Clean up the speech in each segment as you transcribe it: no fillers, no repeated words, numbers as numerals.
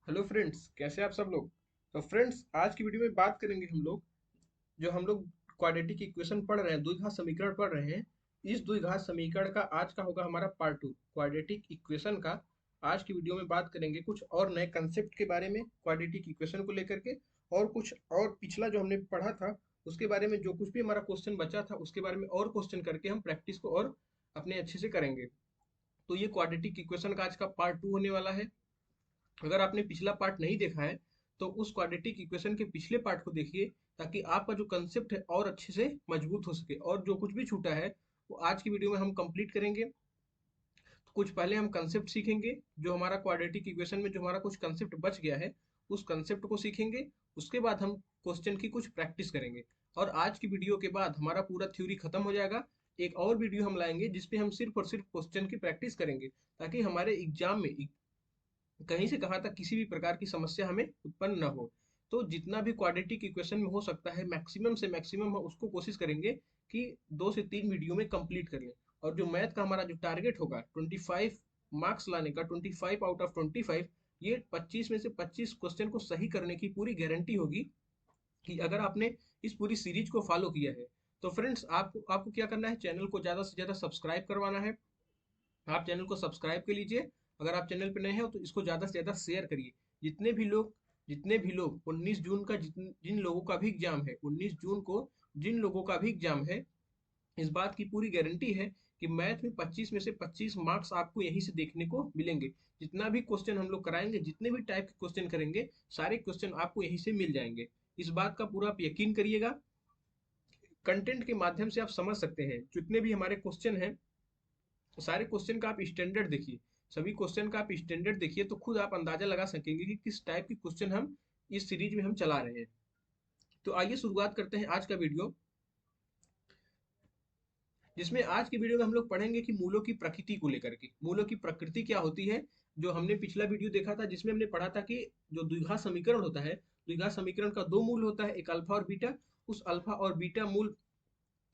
Hello friends, कैसे आप सब लोग। तो फ्रेंड्स, आज की वीडियो में बात करेंगे हम लोग क्वाड्रेटिक इक्वेशन पढ़ रहे हैं, द्विघात समीकरण पढ़ रहे हैं। इस द्विघात समीकरण का आज का होगा हमारा पार्ट टू, क्वाड्रेटिक इक्वेशन का। आज की वीडियो में बात करेंगे कुछ और नए कंसेप्ट के बारे में क्वाड्रेटिक इक्वेशन को लेकर के, और कुछ और पिछला जो हमने पढ़ा था उसके बारे में, जो कुछ भी हमारा क्वेश्चन बचा था उसके बारे में और क्वेश्चन करके हम प्रैक्टिस को और अपने अच्छे से करेंगे। तो ये क्वाड्रेटिक इक्वेशन का आज का पार्ट टू होने वाला है। अगर आपने पिछला पार्ट नहीं देखा है तो उस क्वाड्रेटिक इक्वेशन के पिछले पार्ट को देखिए, ताकि आपका जो कंसेप्ट है और अच्छे से मजबूत हो सके, और जो कुछ भी छूटा है वो आज की वीडियो में हम कंप्लीट करेंगे। तो कुछ पहले हम कंसेप्ट सीखेंगे, जो हमारा क्वाड्रेटिक इक्वेशन में जो हमारा कुछ कंसेप्ट बच गया है उस कंसेप्ट को सीखेंगे। उसके बाद हम क्वेश्चन की कुछ प्रैक्टिस करेंगे, और आज की वीडियो के बाद हमारा पूरा थ्योरी खत्म हो जाएगा। एक और वीडियो हम लाएंगे जिसपे हम सिर्फ और सिर्फ क्वेश्चन की प्रैक्टिस करेंगे, ताकि हमारे एग्जाम में कहीं से कहाँ तक किसी भी प्रकार की समस्या हमें उत्पन्न न हो। तो जितना भी क्वाड्रेटिक इक्वेशन में हो सकता है, मैक्सिमम से मैक्सिमम हम उसको कोशिश करेंगे कि 2 से 3 वीडियो में कंप्लीट कर लें। और जो मैथ का हमारा जो टारगेट होगा 25 मार्क्स लाने का, 25 आउट ऑफ 25, ये 25 में से 25 क्वेश्चन को सही करने की पूरी गारंटी होगी। कि अगर आपने इस पूरी सीरीज को फॉलो किया है तो फ्रेंड्स, आपको आपको क्या करना है, चैनल को ज़्यादा से ज़्यादा सब्सक्राइब करवाना है। आप चैनल को सब्सक्राइब कर लीजिए। अगर आप चैनल पे नए हैं तो इसको ज़्यादा से ज़्यादा शेयर करिए। जितने भी लोग 19 जून का जिन लोगों का भी एग्जाम है, 19 जून को जिन लोगों का भी एग्जाम है, इस बात की पूरी गारंटी है कि मैथ में 25 में से 25 मार्क्स आपको यहीं से देखने को मिलेंगे। जितना भी क्वेश्चन हम लोग कराएंगे, जितने भी टाइप के क्वेश्चन करेंगे, सारे क्वेश्चन आपको यहीं से मिल जाएंगे। इस बात का पूरा आप यकीन करिएगा। कंटेंट के माध्यम से आप समझ सकते हैं जितने भी हमारे क्वेश्चन हैं, सारे क्वेश्चन का आप स्टैंडर्ड देखिए। सभी क्वेश्चन का आप स्टैंडर्ड देखिए तो खुद आप अंदाजा लगा सकेंगे कि किस टाइप के क्वेश्चन हम इस सीरीज में हम चला रहे हैं। तो आइए शुरुआत करते हैं आज का वीडियो, जिसमें आज की वीडियो में हम लोग पढ़ेंगे कि मूलों की प्रकृति को लेकर के, मूलों की प्रकृति क्या होती है। जो हमने पिछला वीडियो देखा था जिसमें हमने पढ़ा था कि जो द्विघात समीकरण होता है, द्विघात समीकरण का दो मूल होता है, एक अल्फा और बीटा। उस अल्फा और बीटा मूल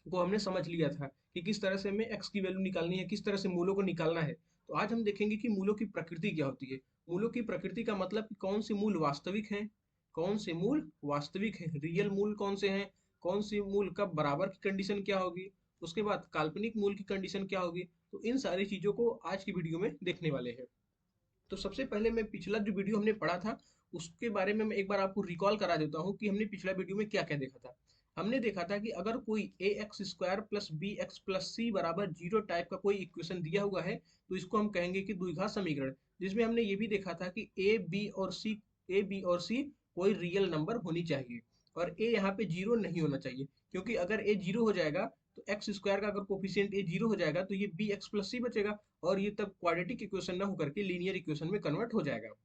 को हमने समझ लिया था कि किस तरह से हमें एक्स की वैल्यू निकालनी है, किस तरह से मूलों को निकालना है। तो आज हम देखेंगे कि मूलों की प्रकृति क्या होती है। मूलों की प्रकृति का मतलब कि कौन से मूल वास्तविक हैं, कौन से मूल वास्तविक हैं, रियल मूल कौन से हैं, कौन से मूल का बराबर की कंडीशन क्या होगी, उसके बाद काल्पनिक मूल की कंडीशन क्या होगी। तो इन सारी चीजों को आज की वीडियो में देखने वाले हैं। तो सबसे पहले मैं पिछला जो वीडियो हमने पढ़ा था उसके बारे में मैं एक बार आपको रिकॉल करा देता हूँ कि हमने पिछला वीडियो में क्या क्या देखा था। हमने देखा था कि अगर कोई A X square plus B X plus C बराबर जीरो टाइप का कोई इक्वेशन दिया हुआ है तो इसको हम कहेंगे कि द्विघात समीकरण। जिसमें हमने ये भी देखा था कि ए बी और सी कोई रियल नंबर होनी चाहिए, और ए यहाँ पे जीरो नहीं होना चाहिए, क्योंकि अगर ए जीरो हो जाएगा तो एक्स स्क्वायर का अगर कोफिशिएंट ए जीरो हो जाएगा तो ये बी एक्स प्लस सी बचेगा, और ये तब क्वाड्रेटिक इक्वेशन ना होकर के लीनियर इक्वेशन में कन्वर्ट हो जाएगा।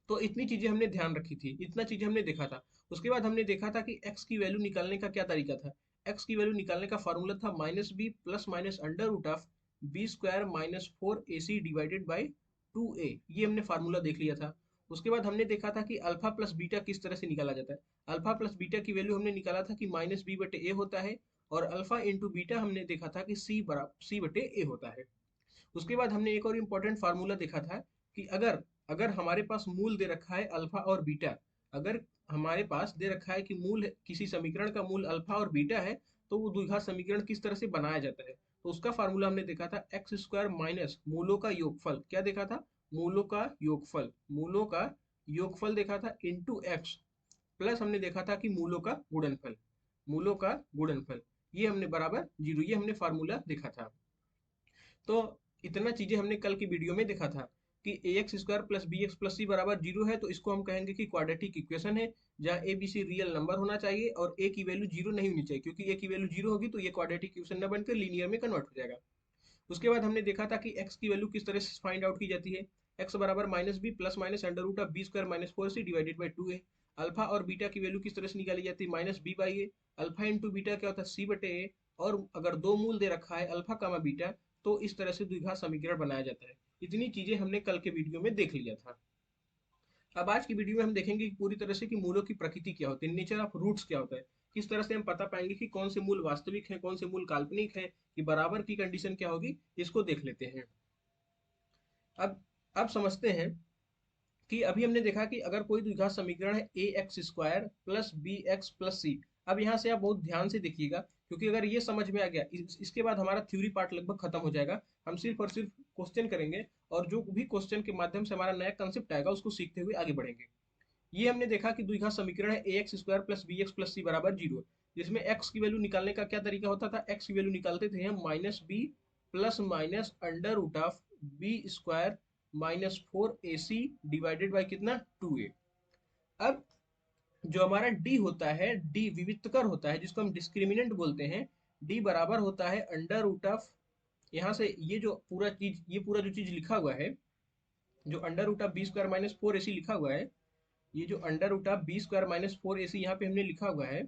तो इतनी चीजें हमने ध्यान रखी थी, इतना चीजें हमने देखा था। उसके बाद हमने देखा था कि एक्स की वैल्यू निकालने का क्या तरीका था। एक्स की वैल्यू निकालने का फॉर्मूला था minus b plus minus under root of B square minus 4ac divided by 2a। ये हमने फार्मूला देख लिया था। उसके बाद हमने देखा था कि अल्फा प्लस बीटा किस तरह से निकाला जाता है। अल्फा प्लस बीटा की वैल्यू हमने निकाला था कि माइनस बी बटे ए होता है, और अल्फा इंटू बीटा हमने देखा था कि सी बटे ए होता है। उसके बाद हमने एक और इम्पोर्टेंट फार्मूला देखा था कि अगर अगर हमारे पास मूल दे रखा है अल्फा और बीटा, अगर हमारे पास दे रखा है कि मूल किसी समीकरण का मूल अल्फा और बीटा है, तो वो द्विघात समीकरण किस तरह से बनाया जाता है। तो उसका फार्मूला हमने देखा था एक्स स्क्वायर माइनस मूलों का योगफल, क्या देखा था, मूलों का योगफल, मूलों का योगफल देखा था इंटू एक्स, प्लस हमने देखा था कि मूलों का गुणनफल, मूलों का गुणनफल, ये हमने बराबर जीरो, ये हमने फार्मूला देखा था। तो इतना चीजें हमने कल की वीडियो में देखा था कि A X square plus B X plus C बराबर जीरो है, तो इसको हम कहेंगे कि क्वाड्रेटिक इक्वेशन है, जहाँ a b c real number होना चाहिए और ए की वैल्यू जीरो नहीं होनी चाहिए, क्योंकि ए की वैल्यू जीरो होगी तो ये क्वाड्रेटिक इक्वेशन न बनकर लीनियर में कन्वर्ट हो जाएगा। उसके बाद हमने देखा था कि एक्स की वैल्यू किस तरह से फाइंड आउट की जाती है। एक्स बराबर minus b plus minus under root of B square minus 4c divided by 2a। Alpha और बीटा की वैल्यू किस तरह से निकाली जाती है, minus B by a. Alpha into beta क्या होता है, सी बटे ए। और अगर दो मूल दे रखा है अल्फा कामा बीटा, तो इस तरह से द्विघात समीकरण बनाया जाता है। इतनी चीजें हमने कल के वीडियो में देख लिया था। अब आज की वीडियो में हम देखेंगे कि पूरी तरह से कि मूलों की प्रकृति क्या होती है, नेचर ऑफ रूट्स क्या होता है। किस तरह से हम पता पाएंगे कि कौन से मूल वास्तविक हैं, कौन से मूल काल्पनिक हैं, कि बराबर की कंडीशन क्या होगी, इसको देख लेते हैं। अब अब समझते हैं कि अभी हमने देखा कि अगर कोई द्विघात समीकरण है A X square plus B X plus C. अब यहाँ से आप बहुत ध्यान से देखिएगा, क्योंकि अगर ये समझ में आ गया इसके बाद हमारा थ्योरी पार्ट लगभग खत्म हो जाएगा। हम सिर्फ और सिर्फ क्वेश्चन करेंगे, और जो भी क्वेश्चन के माध्यम से हमारा नया कंसेप्ट आएगा उसको सीखते हुए आगे बढ़ेंगे। ये हमने देखा कि द्विघात समीकरण है A X square plus B X plus C बराबर जीरो, जिसमें एक्स की वैल्यू निकालने का क्या तरीका होता था, एक्स की वैल्यू निकालते थे हम minus b plus minus under root of B square minus four A c divided by कितना, टू ए। अब जो हमारा डी होता है, डी विविक्तकर होता है जिसको हम डिस्क्रिमिनेंट बोलते हैं। डी बराबर होता है अंडर रूट ऑफ, यहाँ से ये जो पूरा चीज, ये पूरा जो चीज लिखा हुआ है, जो under root of B square minus four A C लिखा हुआ है, ये जो under root of B square minus four A C यहाँ पे हमने लिखा हुआ है,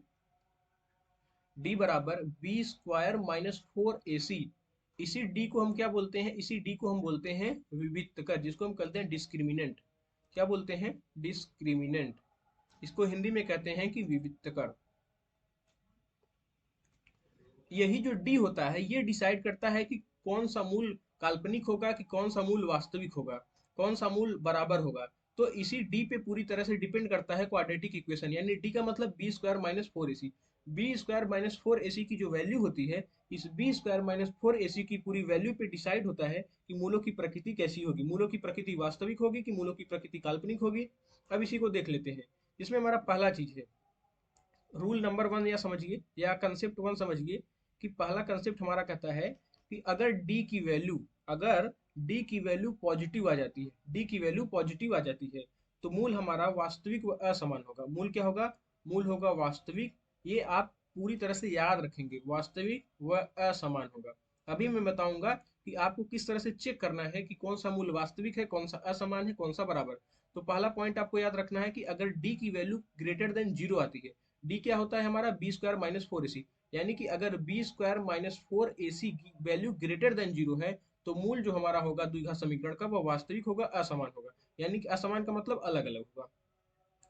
डी बराबर बी स्क्वायर माइनस फोर ए सी। इसी डी को हम क्या बोलते हैं, इसी डी को हम बोलते हैं विविक्तकर, जिसको हम कहते हैं डिस्क्रिमिनेंट। क्या बोलते हैं, डिस्क्रिमिनेंट। इसको हिंदी में कहते हैं कि विविक्तकर। यही जो डी होता है ये डिसाइड करता है कि कौन सा मूल काल्पनिक होगा कि कौन सा मूल वास्तविक होगा, कौन सा मूल बराबर होगा। तो इसी डी पे पूरी तरह से डिपेंड करता है क्वाड्रेटिक इक्वेशन, यानी डी का मतलब बी स्क्वायर माइनस फोर ए सी। बी स्क्वायर माइनस फोर ए सी की जो वैल्यू होती है, इस बी स्क्वायर माइनस फोर ए सी की पूरी वैल्यू पे डिसाइड होता है कि मूलों की प्रकृति कैसी होगी, मूलों की प्रकृति वास्तविक होगी कि मूलों की प्रकृति काल्पनिक होगी। अब इसी को देख लेते हैं। इसमें हमारा पहला चीज है रूल नंबर वन, या समझिए या कंसेप्ट वन समझिए, कि पहला कंसेप्ट हमारा कहता है कि अगर डी की वैल्यू, अगर डी की वैल्यू पॉजिटिव आ जाती है, डी की वैल्यू पॉजिटिव आ जाती है, तो मूल हमारा वास्तविक व असमान होगा। मूल क्या होगा, मूल होगा वास्तविक। ये आप पूरी तरह से याद रखेंगे, वास्तविक व असमान होगा। अभी मैं बताऊंगा कि आपको किस तरह से चेक करना है कि कौन सा मूल वास्तविक है, कौन सा असमान है, कौन सा बराबर। तो पहला पॉइंट आपको याद रखना है कि अगर डी की वैल्यू ग्रेटर देन जीरो आती है, डी क्या होता है हमारा, बी स्क्वायर माइनस फोर ए सी, यानी कि अगर बी स्क्वायर माइनस फोर ए सी की वैल्यू ग्रेटर देन जीरो है, तो मूल जो हमारा होगा द्विघात समीकरण का वह वास्तविक होगा, असमान होगा। यानी कि असमान का मतलब अलग अलग होगा।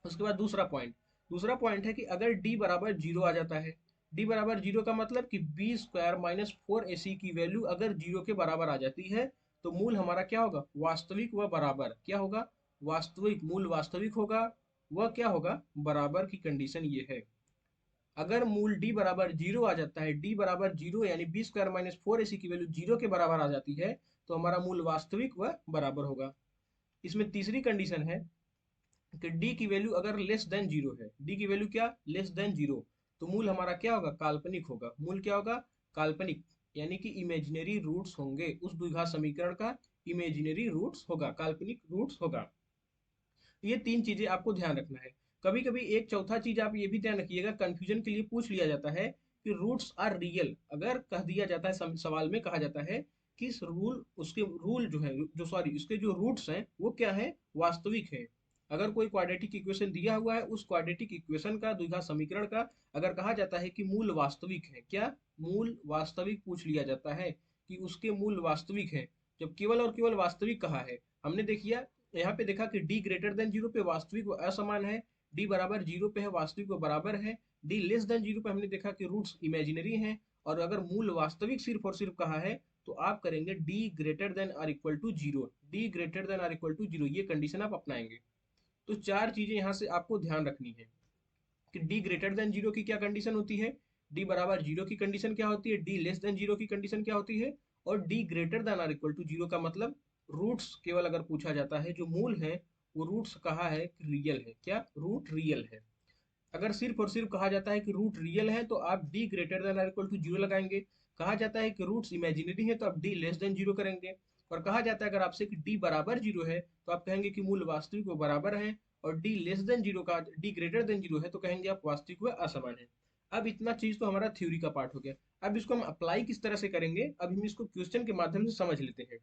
उसके बाद दूसरा पॉइंट है कि अगर डी बराबर जीरो आ जाता है, डी बराबर जीरो का मतलब कि बी स्क्वायर माइनस फोर ए सी की वैल्यू अगर जीरो के बराबर आ जाती है, तो मूल हमारा क्या होगा, वास्तविक व बराबर। क्या होगा, वास्तविक, मूल वास्तविक होगा, वह क्या होगा, बराबर की कंडीशन ये है। अगर मूल डी बराबर जीरो आ जाता है, डी बराबर जीरो यानी बी स्क्वायर माइनस फोर ए सी की वैल्यू जीरो के बराबर आ जाती है, तो हमारा मूल वास्तविक व बराबर होगा। इसमें तीसरी कंडीशन है कि डी की वैल्यू अगर लेस देन जीरो है, डी की वैल्यू क्या, लेस देन जीरो, तो मूल हमारा क्या होगा, काल्पनिक होगा। मूल क्या होगा, काल्पनिक, यानी कि इमेजिनरी रूट्स होंगे उस द्विघात समीकरण का, इमेजिनरी रूट्स होगा, काल्पनिक रूट्स होगा। ये तीन चीजें आपको ध्यान रखना है। कभी कभी एक चौथा चीज आप ये भी ध्यान रखिएगा, कंफ्यूजन के लिए पूछ लिया जाता है कि रूट्स आर रियल। अगर कह दिया जाता है, सवाल में कहा जाता है कि इस रूल, उसके रूल जो है, जो सॉरी उसके जो रूट्स हैं वो क्या है, वास्तविक है। अगर कोई क्वाड्रेटिक इक्वेशन दिया हुआ है, उस क्वाड्रेटिक इक्वेशन का, द्विघात समीकरण का, अगर कहा जाता है कि मूल वास्तविक है, क्या, मूल वास्तविक पूछ लिया जाता है कि उसके मूल वास्तविक है, जब केवल और केवल वास्तविक कहा है। हमने देखिए यहाँ पे देखा कि डी ग्रेटर देन जीरो पे वास्तविक व असमान है, डी बराबर जीरो पे है वास्तविक व बराबर है, डी लेस देन जीरो पे हमने देखा कि रूट्स इमेजिनरी हैं, और अगर मूल वास्तविक सिर्फ और सिर्फ कहा है, तो आप करेंगे D greater than or equal to zero, D greater than or equal to zero, ये कंडीशन आप अपनाएंगे। तो चार चीजें यहाँ से आपको ध्यान रखनी है कि डी ग्रेटर देन जीरो की क्या कंडीशन होती है, डी बराबर जीरो की कंडीशन क्या होती है, डी लेस देन जीरो की कंडीशन क्या होती है, और D greater than or equal to zero का मतलब रूट्स केवल अगर पूछा जाता है, जो मूल है वो रूट्स कहा है कि रियल है, क्या, रूट रियल है। अगर सिर्फ और सिर्फ कहा जाता है कि रूट रियल है, तो आप D greater than or equal to zero लगाएंगे। कहा जाता है कि रूट्स इमेजिनरी है, तो आप डी लेस देन जीरो करेंगे। और कहा जाता है अगर आपसे कि डी बराबर जीरो है, तो आप कहेंगे कि मूल वास्तविक व बराबर है। और डी लेस देन जीरो का, डी ग्रेटर देन जीरो है, तो कहेंगे आप वास्तविक व असमान है। अब इतना चीज तो हमारा थ्योरी का पार्ट हो गया। अब इसको हम अप्लाई किस तरह से करेंगे, अब हम इसको क्वेश्चन के माध्यम से समझ लेते हैं।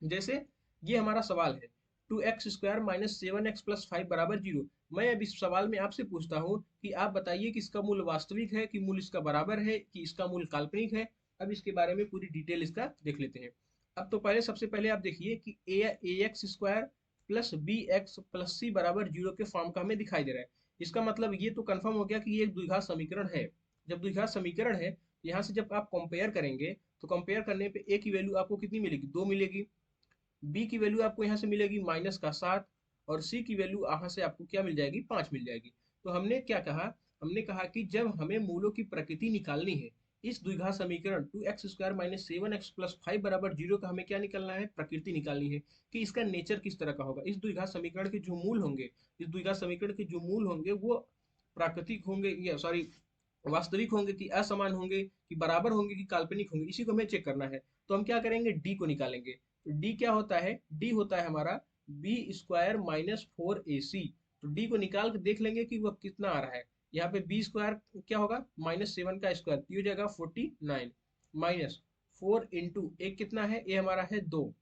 जैसे ये हमारा सवाल है, two x square minus seven x plus five बराबर जीरो। मैं अब इस सवाल में आपसे पूछता हूँ कि आप बताइए कि इसका मूल वास्तविक है कि मूल इसका बराबर है कि इसका मूल काल्पनिक है। अब इसके बारे में पूरी डिटेल इसका देख लेते हैं। अब तो पहले सबसे पहले आप देखिए कि A X square plus B X plus C बराबर जीरो के फॉर्म का हमें दिखाई दे रहा है। इसका मतलब ये तो कंफर्म हो गया कि ये एक द्विघात समीकरण है। जब द्विघात समीकरण है, यहाँ से जब आप कंपेयर करेंगे, तो कंपेयर करने पे ए की वैल्यू आपको कितनी मिलेगी, दो मिलेगी। बी की वैल्यू आपको यहाँ से मिलेगी माइनस का सात, और सी की वैल्यू यहाँ से आपको क्या मिल जाएगी, 5 मिल जाएगी। तो हमने क्या कहा, हमने कहा कि जब हमें मूलों की प्रकृति निकालनी है, इस द्विघात समीकरण 2x² - 7x + 5 बराबर 0 का हमें क्या निकालना है, प्रकृति निकालनी है कि इसका नेचर किस तरह का होगा। इस द्विघात समीकरण के जो मूल होंगे, इस द्विघात समीकरण के जो मूल होंगे वो प्राकृतिक होंगे या सॉरी वास्तविक होंगे कि असमान होंगे कि बराबर होंगे कि काल्पनिक होंगे, इसी को हमें चेक करना है। तो हम क्या करेंगे, डी को निकालेंगे। तो डी क्या होता है, डी होता है हमारा b² - 4ac। तो डी को निकाल के देख लेंगे कि वह कितना आ रहा है। यहाँ पे b² क्या होगा, -7 का स्क्वायर, तो ये हो जाएगा 49 माइनस 4 इंटू एक कितना है, ये हमारा है 2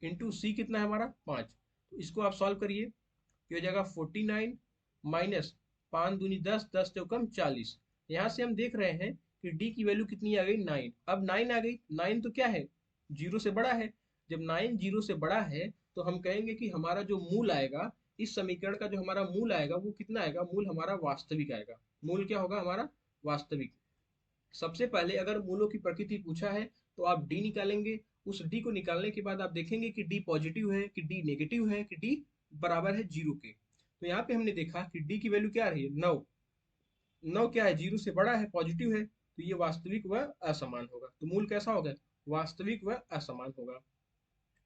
इंटू सी कितना है हमारा 5। तो इसको आप सॉल्व करिए, ये हो जाएगा 49 माइनस 5 दूनी 10, 10 चौकम 40। यहाँ से हम देख रहे हैं कि डी की वैल्यू कितनी आ गई, 9। अब 9 आ गई, 9 तो क्या है, जीरो से बड़ा है। जब 9 जीरो से बड़ा है तो हम कहेंगे कि हमारा जो मूल आएगा, इस समीकरण का जो हमारा मूल आएगा वो कितना आएगा, मूल हमारा वास्तविक आएगा। मूल क्या होगा हमारा, वास्तविक। सबसे पहले अगर मूलों की प्रकृति पूछा है तो आप डी निकालेंगे। उस डी को निकालने के बाद आप देखेंगे कि डी पॉजिटिव है कि डी नेगेटिव है कि डी बराबर है जीरो के। तो यहाँ पे हमने देखा कि डी की वैल्यू क्या आ रही है, 9। 9 क्या है, जीरो से बड़ा है, पॉजिटिव है, तो ये वास्तविक व असमान होगा। तो मूल कैसा होगा, वास्तविक व असमान होगा।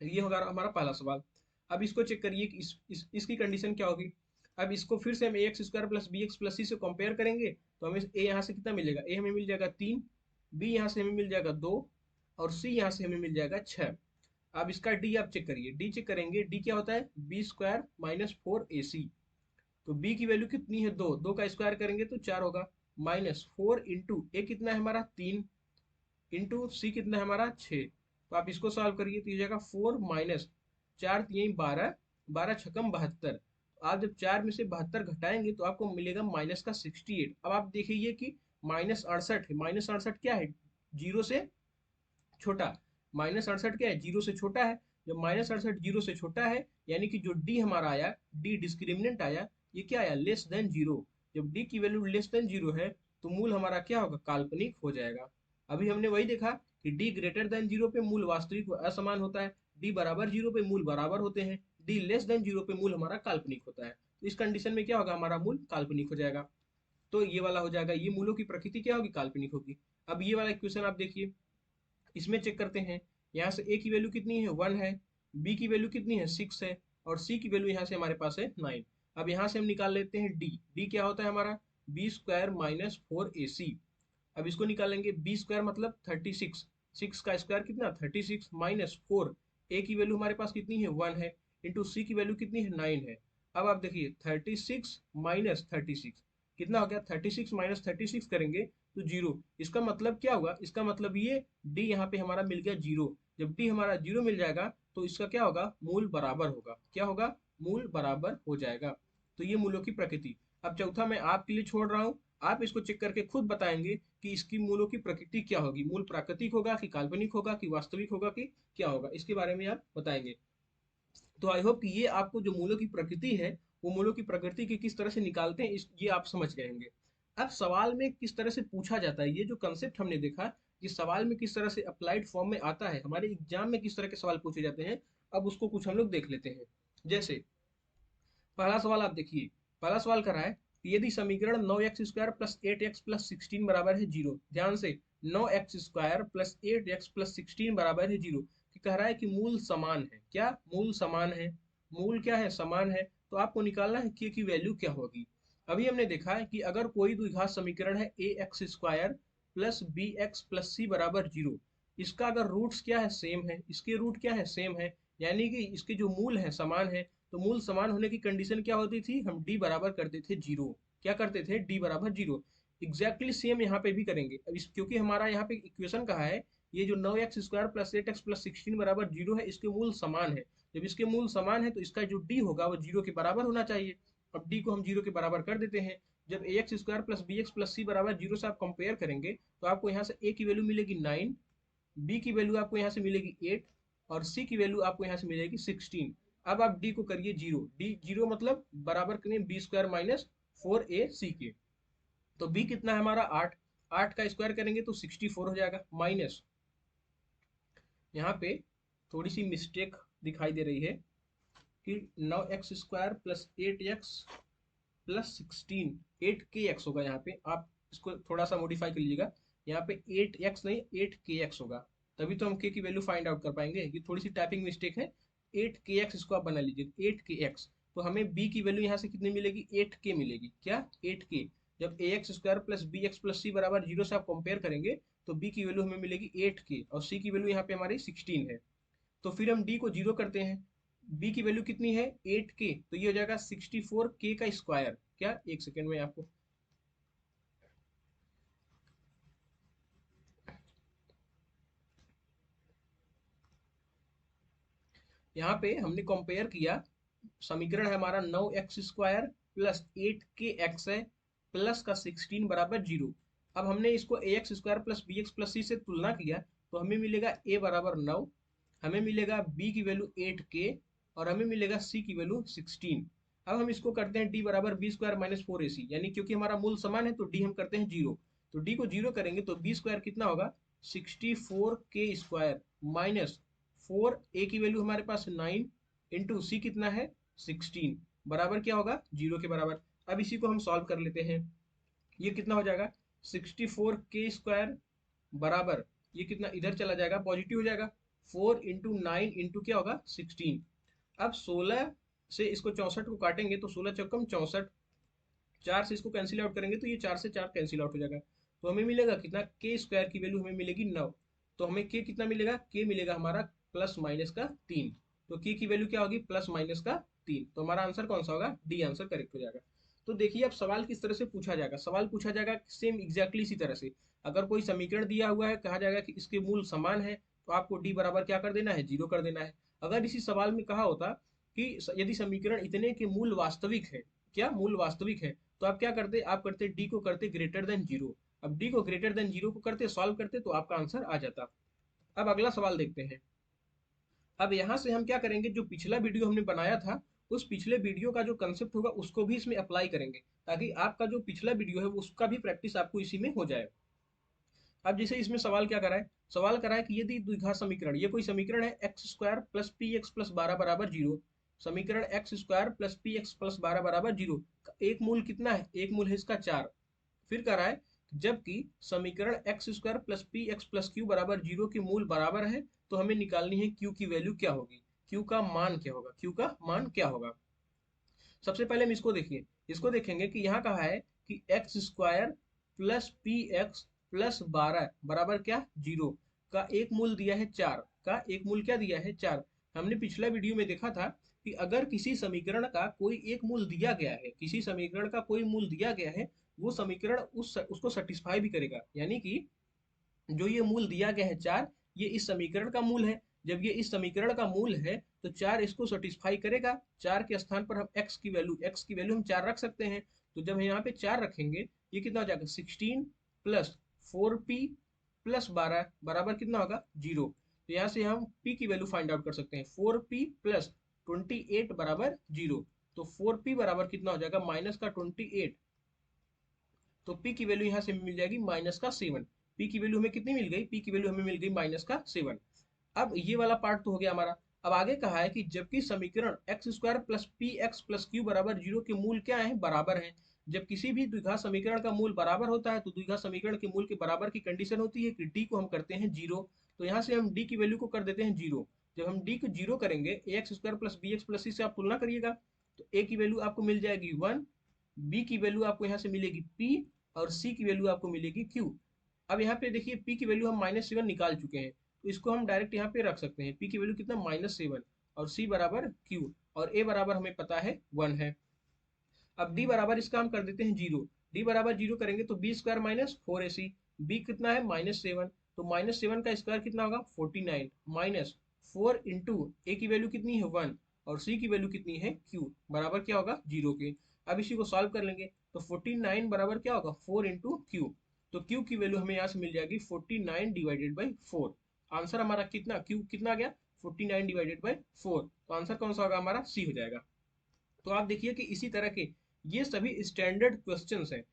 ये होगा हमारा पहला सवाल। अब इसको चेक करिए कि इसकी कंडीशन क्या होगी। अब इसको फिर से हम ax² + bx + c से कंपेयर करेंगे तो हमें a यहाँ से कितना मिलेगा, a हमें मिल जाएगा 3, b यहाँ से हमें मिल जाएगा 2 और c यहाँ से हमें मिल जाएगा 6। अब इसका d आप चेक करिए, d चेक करेंगे, d क्या होता है, b² - 4ac। तो b की वैल्यू कितनी है, 2, 2 का स्क्वायर करेंगे तो 4 होगा, -4 इंटू a कितना है हमारा 3 इंटू सी कितना है हमारा 6। तो आप इसको सॉल्व करिए तो ये जाएगा 4 माइनस 4 3 12, 12 छकम 72। आप जब 4 में से 72 घटाएंगे तो आपको मिलेगा माइनस का 68। अब आप देखिए कि -68 है, -68 क्या है, जीरो से छोटा। -68 क्या है, जीरो से छोटा है। जब -68 जीरो से छोटा है यानी कि जो डी हमारा आया, डी डिस्क्रिमिनेंट आया, ये क्या आया, लेस देन जीरो। जब डी की वैल्यू लेस देन जीरो है तो मूल हमारा क्या होगा, काल्पनिक हो जाएगा। अभी हमने वही देखा कि डी ग्रेटर देन जीरो पे मूल वास्तविक व असमान होता है, डी बराबर जीरो पे मूल बराबर होते हैं, डी लेस देन जीरो पे मूल हमारा काल्पनिक होता है। तो इस कंडीशन में क्या होगा, हमारा मूल काल्पनिक हो जाएगा। तो ये वाला हो जाएगा, ये मूलों की प्रकृति क्या होगी, काल्पनिक होगी। अब ये वाला इक्वेशन आप देखिए, इसमें चेक करते हैं। यहाँ से a की वैल्यू कितनी है, 1 है, b की वैल्यू कितनी है, 6 है, और c की वैल्यू यहाँ से हमारे पास है 9। अब यहाँ से हम निकाल लेते हैं d। d क्या होता है हमारा, b² - 4ac। अब इसको निकालेंगे, b² मतलब 36, 6 का स्क्वायर कितना 36 माइनस 4, a की वैल्यू हमारे पास कितनी है 1 है, इंटू c की वैल्यू कितनी है 9 है। अब आप देखिए 36 माइनस 36 कितना हो गया, 36 माइनस 36 करेंगे तो जीरो। इसका मतलब क्या हुआ, इसका मतलब ये डी यहाँ पे हमारा मिल गया जीरो। जब डी हमारा जीरो मिल जाएगा तो इसका क्या होगा, मूल बराबर होगा, क्या होगा, मूल बराबर हो जाएगा। तो ये मूलों की प्रकृति। अब चौथा मैं आपके लिए छोड़ रहा हूँ, आप इसको चेक करके खुद बताएंगे कि इसकी मूलों की प्रकृति क्या होगी, मूल प्राकृतिक होगा कि काल्पनिक होगा कि वास्तविक होगा कि क्या होगा, इसके बारे में आप बताएंगे। तो आई होप कि ये आपको जो मूलों की प्रकृति है, वो मूलों की प्रकृति की किस तरह से निकालते हैं ये आप समझ गए होंगे। अब सवाल में किस तरह से पूछा जाता है, ये जो कंसेप्ट हमने देखा, ये सवाल में किस तरह से अप्लाइड फॉर्म में आता है, हमारे एग्जाम में किस तरह के सवाल पूछे जाते हैं, अब उसको कुछ हम लोग देख लेते हैं। जैसे पहला सवाल आप देखिए, पहला सवाल कर रहा है कि यदि समीकरण 9x² + 8x + 16 बराबर है जीरो। ध्यान से, 9x² + 8x + 16 बराबर है जीरो, कि कह रहा है कि मूल समान है, क्या मूल समान है, मूल क्या है, समान है। तो आपको निकालना है कि की वैल्यू क्या होगी। अभी हमने देखा है कि अगर कोई द्विघात समीकरण है ax² + bx + c बराबर जीरो, इसका अगर रूट्स क्या है, सेम है, इसके रूट क्या है, सेम है, यानी कि इसके जो मूल है समान है। तो मूल समान होने की कंडीशन क्या होती थी, हम डी बराबर करते थे जीरो। क्या करते थे, डी बराबर जीरो। एग्जैक्टली सेम यहाँ पे भी करेंगे। अब इस क्योंकि हमारा यहाँ पे इक्वेशन कहा है, ये जो 9x² + 8x + 16 बराबर जीरो है, इसके मूल समान है। जब इसके मूल समान है तो इसका जो डी होगा वो जीरो के बराबर होना चाहिए। अब डी को हम जीरो के बराबर कर देते हैं। जब ax² + bx + c बराबर जीरो से आप कंपेयर करेंगे तो आपको यहाँ से a की वैल्यू मिलेगी 9, b की वैल्यू आपको यहाँ से मिलेगी 8 और c की वैल्यू आपको यहाँ से मिलेगी 16। अब आप d को करिए जीरो, d जीरो मतलब बराबर करें b² - 4ac के। तो b कितना है हमारा 8, 8 का स्क्वायर करेंगे तो 64 हो जाएगा, माइनस यहाँ पे थोड़ी सी मिस्टेक दिखाई दे रही है, कि 9x² plus 8x plus 16, 8kx होगा। यहाँ पे आप इसको थोड़ा सा मॉडिफाई कर लीजिएगा, यहाँ पे 8x नहीं 8kx होगा, तभी तो हम k की वैल्यू फाइंड आउट कर पाएंगे। ये थोड़ी सी टाइपिंग मिस्टेक है। 8kx इसको आप बना लीजिए 8kx। तो हमें b की वैल्यू यहाँ से कितनी मिलेगी, 8k मिलेगी। क्या 8k। जब ax² plus bx plus c बराबर 0 से आप कंपेयर करेंगे तो b की वैल्यू हमें मिलेगी 8k और c की वैल्यू यहाँ पे हमारी 16 है। तो फिर हम d को 0 करते हैं, b की वैल्यू कितनी है 8k, तो ये हो जाएगा 64k का स्क्वायर। क्या, एक सेकेंड में आपको यहाँ पे हमने कंपेयर किया, समीकरण है हमारा 9x² प्लस 8kx है प्लस का 16 बराबर 0। अब हमने इसको ax² plus bx plus c से तुलना किया तो हमें मिलेगा a बराबर 9, हमें मिलेगा b की वैल्यू 8k और हमें मिलेगा c की वैल्यू 16। अब हम इसको करते हैं d बराबर b² माइनस 4ac, यानी क्योंकि हमारा मूल समान है तो d हम करते हैं 0। तो d को 0 करेंगे तो b² कितना होगा 64k² माइनस 4, ए की वैल्यू हमारे पास 9 इंटू सी कितना है 16, बराबर क्या होगा 0 के बराबर। अब इसी को हम सॉल्व कर लेते हैं, ये कितना हो जाएगा 64k² बराबर, ये कितना इधर चला जाएगा पॉजिटिव हो जाएगा, 4 इंटू 9 इंटू क्या होगा 16। अब 16 से इसको 64 को काटेंगे तो 16 चौकम 64, 4 से इसको कैंसिल आउट करेंगे तो ये 4 से 4 कैंसिल आउट हो जाएगा। तो हमें मिलेगा कितना k² की वैल्यू हमें मिलेगी 9। तो हमें k कितना मिलेगा, k मिलेगा हमारा प्लस माइनस का 3। तो k की वैल्यू क्या होगी प्लस माइनस का 3। तो हमारा आंसर कौन सा होगा, डी आंसर करेक्ट हो जाएगा। तो देखिए अब सवाल किस तरह से पूछा जाएगा, सवाल पूछा जाएगा सेम एग्जैक्टली इसी तरह से। अगर कोई समीकरण दिया हुआ है, कहा जाएगा कि इसके मूल समान है, तो आपको डी बराबर क्या कर देना है 0 कर देना है। अगर इसी सवाल में कहा होता कि यदि समीकरण इतने के मूल वास्तविक है, क्या मूल वास्तविक है, तो आप क्या करते, आप करते डी को करते ग्रेटर देन 0। अब डी को ग्रेटर देन 0 को करते सॉल्व करते तो आपका आंसर आ जाता। अब अगला सवाल देखते हैं। अब यहाँ से हम क्या करेंगे, जो पिछला वीडियो हमने बनाया था उस पिछले वीडियो का जो कंसेप्ट होगा उसको भी इसमें अप्लाई करेंगे, ताकि आपका जो पिछला वीडियो है उसका भी प्रैक्टिस आपको इसी में हो जाए। अब जैसे इसमें सवाल क्या करा है, सवाल करा है कि यदि द्विघात समीकरण, ये कोई समीकरण है x² plus P x plus 12 बराबर 0, समीकरण x² plus P x plus 12 बराबर 0, एक मूल कितना है, एक मूल है इसका 4। फिर कह रहा है जबकि समीकरण x² plus P x plus Q बराबर 0 के मूल बराबर है, तो हमें निकालनी है q की वैल्यू क्या होगी, q का मान क्या होगा, q का मान क्या होगा। सबसे पहले हम इसको देखिए, इसको देखेंगे कि यहाँ कहा है कि x² plus P x plus 12 बराबर क्या 0 का एक मूल दिया है 4, का एक मूल क्या दिया है 4। हमने पिछला वीडियो में देखा था कि अगर किसी समीकरण का कोई एक मूल दिया गया है, किसी समीकरण का कोई मूल दिया गया है, वो समीकरण उसको सेटिस्फाई भी करेगा। यानी कि जो ये मूल दिया गया है 4, ये इस समीकरण का मूल है। जब ये इस समीकरण का मूल है तो 4 इसको सेटिस्फाई करेगा। 4 के स्थान पर हम x की वैल्यू हम 4 रख सकते हैं। तो जब हम यहाँ पे 4 रखेंगे, ये कितना हो जाएगा 16 प्लस 4p प्लस 12 बराबर कितना होगा 0। तो यहाँ से हम p की वैल्यू फाइंड आउट कर सकते हैं, 4p प्लस 28 बराबर 0। तो 4p बराबर कितना हो जाएगा माइनस का 28, तो p की वैल्यू यहाँ से मिल जाएगी माइनस का 7। p की वैल्यू हमें कितनी मिल गई, p की वैल्यू हमें मिल गई माइनस का 7। अब ये वाला पार्ट तो हो गया हमारा। अब आगे कहा है कि जबकि समीकरण x² plus P x plus Q बराबर 0 के मूल क्या है, बराबर है। जब किसी भी द्विघात समीकरण का मूल बराबर होता है तो द्विघात समीकरण के मूल के बराबर की कंडीशन होती है कि d को हम करते हैं 0। तो यहाँ से हम d की वैल्यू को कर देते हैं 0। जब हम d को 0 करेंगे, ax² plus bx plus c से आप तुलना करिएगा, तो a की वैल्यू आपको मिल जाएगी 1, b की वैल्यू आपको यहाँ से मिलेगी p और c की वैल्यू आपको मिलेगी q। अब यहाँ पे देखिए p की वैल्यू हम -7 निकाल चुके हैं, तो इसको हम डायरेक्ट यहाँ पे रख सकते हैं। p की वैल्यू कितना -7 और c बराबर q और a बराबर हमें पता है 1 है। अब d बराबर इसका हम कर देते हैं 0। d बराबर 0 करेंगे तो b² माइनस 4ac, b कितना है -7, तो -7 का स्क्वायर कितना होगा 49 माइनस 4 इंटू ए की वैल्यू कितनी है 1 और c की वैल्यू कितनी है q, बराबर क्या होगा 0 के। अब इसी को सॉल्व कर लेंगे तो 49 बराबर क्या होगा 4 इंटू क्यू। तो q की वैल्यू हमें यहाँ से मिल जाएगी 49 डिवाइडेड बाई 4। आंसर हमारा कितना, q कितना आ गया 49 डिवाइडेड बाई 4। तो आंसर कौन सा होगा हमारा c हो जाएगा। तो आप देखिए कि इसी तरह के ये सभी स्टैंडर्ड क्वेश्चंस हैं।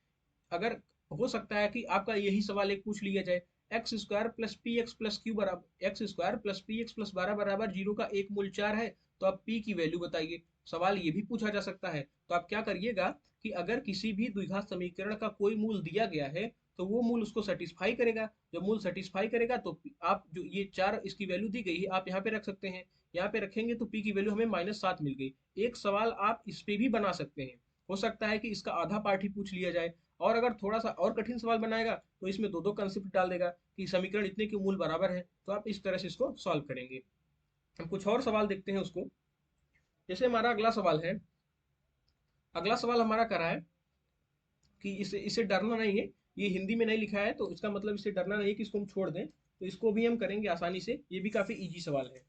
अगर हो सकता है कि आपका यही सवाल एक पूछ लिया जाए, x² plus P x plus Q बराबर x² plus P x plus 12 बराबर 0 का एक मूल 4 है, तो आप p की वैल्यू बताइए। सवाल ये भी पूछा जा सकता है। तो आप क्या करिएगा कि अगर किसी भी द्विघात समीकरण का कोई मूल दिया गया है तो वो मूल उसको सेटिस्फाई करेगा। जब मूल सेटिस्फाई करेगा तो आप जो ये चार इसकी वैल्यू दी गई है आप यहाँ पे रख सकते हैं। यहाँ पे रखेंगे तो p की वैल्यू हमें -7 मिल गई। एक सवाल आप इस पे भी बना सकते हैं। हो सकता है कि इसका आधा पार्ट ही पूछ लिया जाए। और अगर थोड़ा सा और कठिन सवाल बनाएगा तो इसमें दो दो कंसेप्ट डाल देगा कि समीकरण इतने के मूल बराबर है, तो आप इस तरह से इसको सॉल्व करेंगे। हम कुछ और सवाल देखते हैं उसको। जैसे हमारा अगला सवाल है, अगला सवाल हमारा करा है कि इसे इसे डरना नहीं है। ये हिंदी में नहीं लिखा है तो इसका मतलब इसे डरना नहीं है कि इसको हम छोड़ दें। तो इसको भी हम करेंगे आसानी से। ये भी काफी इजी सवाल है।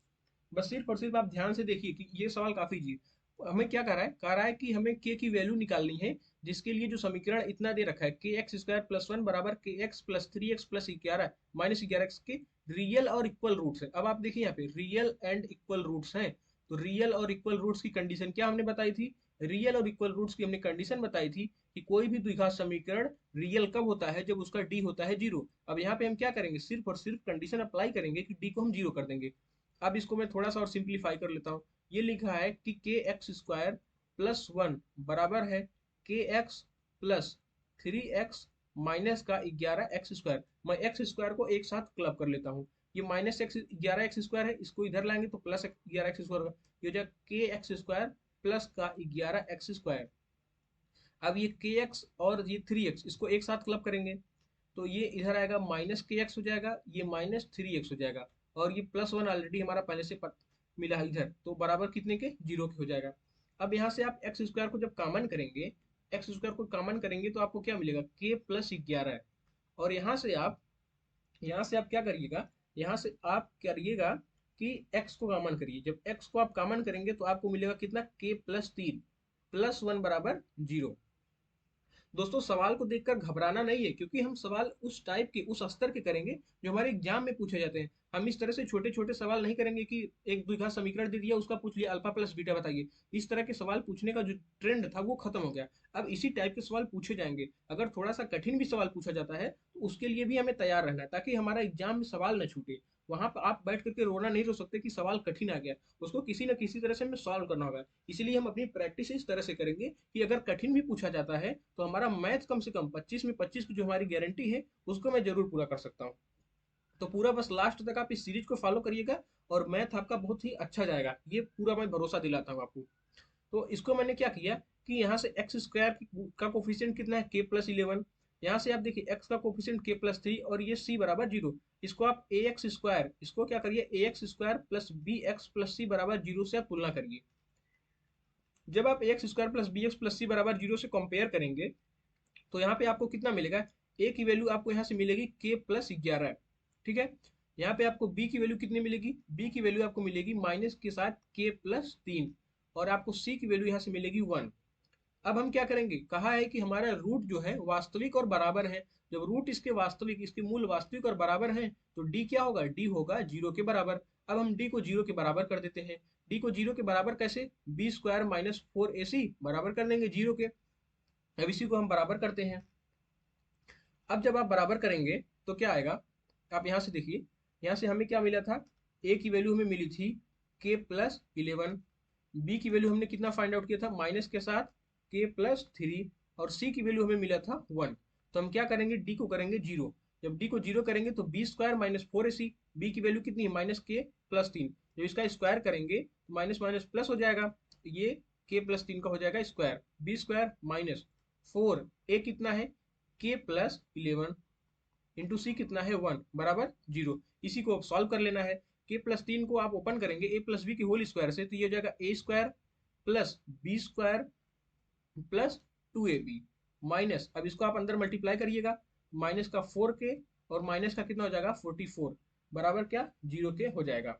बस सिर्फ और सिर्फ आप ध्यान से देखिए कि ये सवाल काफी इजी है। हमें क्या कह रहा है कि हमें k की वैल्यू निकालनी है, जिसके लिए जो समीकरण इतना दे रखा है के एक्स स्क्वायर प्लस वन बराबर के x plus three x plus ग्यारह माइनस ग्यारह एक्स के रियल और इक्वल रूट्स है। अब आप देखिए यहाँ पे रियल एंड इक्वल रूट्स हैं। तो रियल और इक्वल रूट्स की कंडीशन क्या हमने बताई थी? रियल और इक्वल रूट्स की हमने कंडीशन बताई थी कि कोई भी द्विघात समीकरण रियल कब होता है? जब उसका डी होता है जीरो। अब यहाँ पे हम क्या करेंगे? सिर्फ और सिर्फ कंडीशन अप्लाई करेंगे कि डी को हम जीरो कर देंगे। अब इसको मैं थोड़ा सा और सिंप्लीफाई कर लेता हूँ। ये लिखा है कि के एक्स स्क्वायर प्लस वन बराबर है के x plus three x minus का ग्यारह एक्स स्क्वायर। मैं एक्स स्क्वायर को एक साथ क्लब कर लेता हूँ। ये माइनस एक्स ग्यारह एक्स स्क्वायर है, इसको इधर लाएंगे तो प्लस ग्यारह एक्स स्क्वायर होगा। ये हो जाएगा के एक्स स्क्वायर प्लस का ग्यारह एक्स स्क्वायर। अब ये के एक्स और ये थ्री एक्स इसको एक साथ क्लब करेंगे तो ये इधर आएगा माइनस के एक्स हो जाएगा, ये माइनस थ्री एक्स हो जाएगा। और ये प्लस वन ऑलरेडी हमारा पहले से मिला है इधर, तो बराबर कितने के? जीरो के हो जाएगा। अब यहाँ से आप एक्स स्क्वायर को जब कॉमन करेंगे, एक्स स्क्वायर को कॉमन करेंगे तो आपको क्या मिलेगा? के प्लस ग्यारह। और यहाँ से आप क्या करिएगा? यहाँ से आप करिएगा कि x को कॉमन करिए। जब x को आप कॉमन करेंगे तो आपको मिलेगा कितना? k प्लस तीन प्लस वन बराबर जीरो। दोस्तों सवाल को देखकर घबराना नहीं है, क्योंकि हम सवाल उस टाइप के उस स्तर के करेंगे जो हमारे एग्जाम में पूछे जाते हैं। हम इस तरह से छोटे छोटे सवाल नहीं करेंगे कि एक द्विघात समीकरण दे दिया उसका पूछ लिया अल्फा प्लस बीटा बताइए। इस तरह के सवाल पूछने का जो ट्रेंड था वो खत्म हो गया। अब इसी टाइप के सवाल पूछे जाएंगे। अगर थोड़ा सा कठिन भी सवाल पूछा जाता है तो उसके लिए भी हमें तैयार रहना है, ताकि हमारा एग्जाम में सवाल न छूटे। वहां पर आप बैठ करके रोना नहीं रो सकते कि सवाल कठिन आ गया। उसको किसी न किसी तरह से हमें सॉल्व करना होगा। इसलिए हम अपनी प्रैक्टिस इस तरह से करेंगे कि अगर कठिन भी पूछा जाता है तो हमारा मैथ कम से कम 25 में 25 की जो हमारी गारंटी है उसको मैं जरूर पूरा कर सकता हूँ। तो पूरा बस लास्ट तक आप इस सीरीज को फॉलो करिएगा और मैथ आपका बहुत ही अच्छा जाएगा, ये पूरा मैं भरोसा दिलाता हूँ आपको। तो इसको मैंने क्या किया कि यहाँ से एक्स स्क्वायर का कोफिशिएंट कितना है? के प्लस इलेवन। यहाँ से आप देखिए एक्स का कोफिशिएंट के प्लस थ्री और ये सी बराबर जीरो। इसको आप ए एक्स स्क्वायर, इसको क्या करिए? A X square plus B X plus C बराबर जीरो से आप तुलना करिए। जब आप A X square plus B X plus C बराबर जीरो से कंपेयर करेंगे तो यहाँ पे आपको कितना मिलेगा? ए की वैल्यू आपको यहाँ से मिलेगी के प्लस ग्यारह। ठीक है। यहाँ पे आपको बी की वैल्यू कितनी मिलेगी? बी की वैल्यू आपको मिलेगी माइनस के साथ के प्लस तीन। और आपको सी की वैल्यू यहाँ से मिलेगी वन। अब हम क्या करेंगे? कहा है कि हमारा रूट जो है वास्तविक और बराबर है। जब रूट इसके वास्तविक, इसके मूल वास्तविक और बराबर हैं तो डी क्या होगा? डी होगा जीरो के बराबर। अब हम डी को जीरो के बराबर कर देते हैं। डी को जीरो के बराबर कैसे? बी स्क्वायर माइनस फोर ए सी बराबर कर देंगे जीरो के। अब इसी को हम बराबर करते हैं। अब जब आप बराबर करेंगे तो क्या आएगा? आप यहाँ से देखिए, यहाँ से हमें क्या मिला था? ए की वैल्यू हमें मिली थी के प्लस इलेवन। बी की वैल्यू हमने कितना फाइंड आउट किया था? माइनस के साथ के प्लस थ्री। और सी की वैल्यू हमें मिला था वन। तो हम क्या करेंगे? डी को करेंगे जीरो। जब डी को जीरो करेंगे तो बी स्क्वायर माइनस फोर ए सी। बी की वैल्यू कितनी है? माइनस के प्लस तीन। जब इसका स्क्वायर करेंगे तो माइनस माइनस प्लस हो जाएगा। ये के प्लस तीन का हो जाएगा square. B square minus four A कितना है? के प्लस इलेवन इंटू सी कितना है? वन बराबर जीरो। इसी को अब सॉल्व कर लेना है। के प्लस तीन को आप ओपन करेंगे ए प्लस बी की होल स्क्वायर से तो ये हो जाएगा A square plus B square plus two A B minus, अब इसको आप अंदर मल्टीप्लाई करिएगा, माइनस का फोर के और माइनस का कितना हो जाएगा? 44 बराबर क्या? जीरो के हो जाएगा।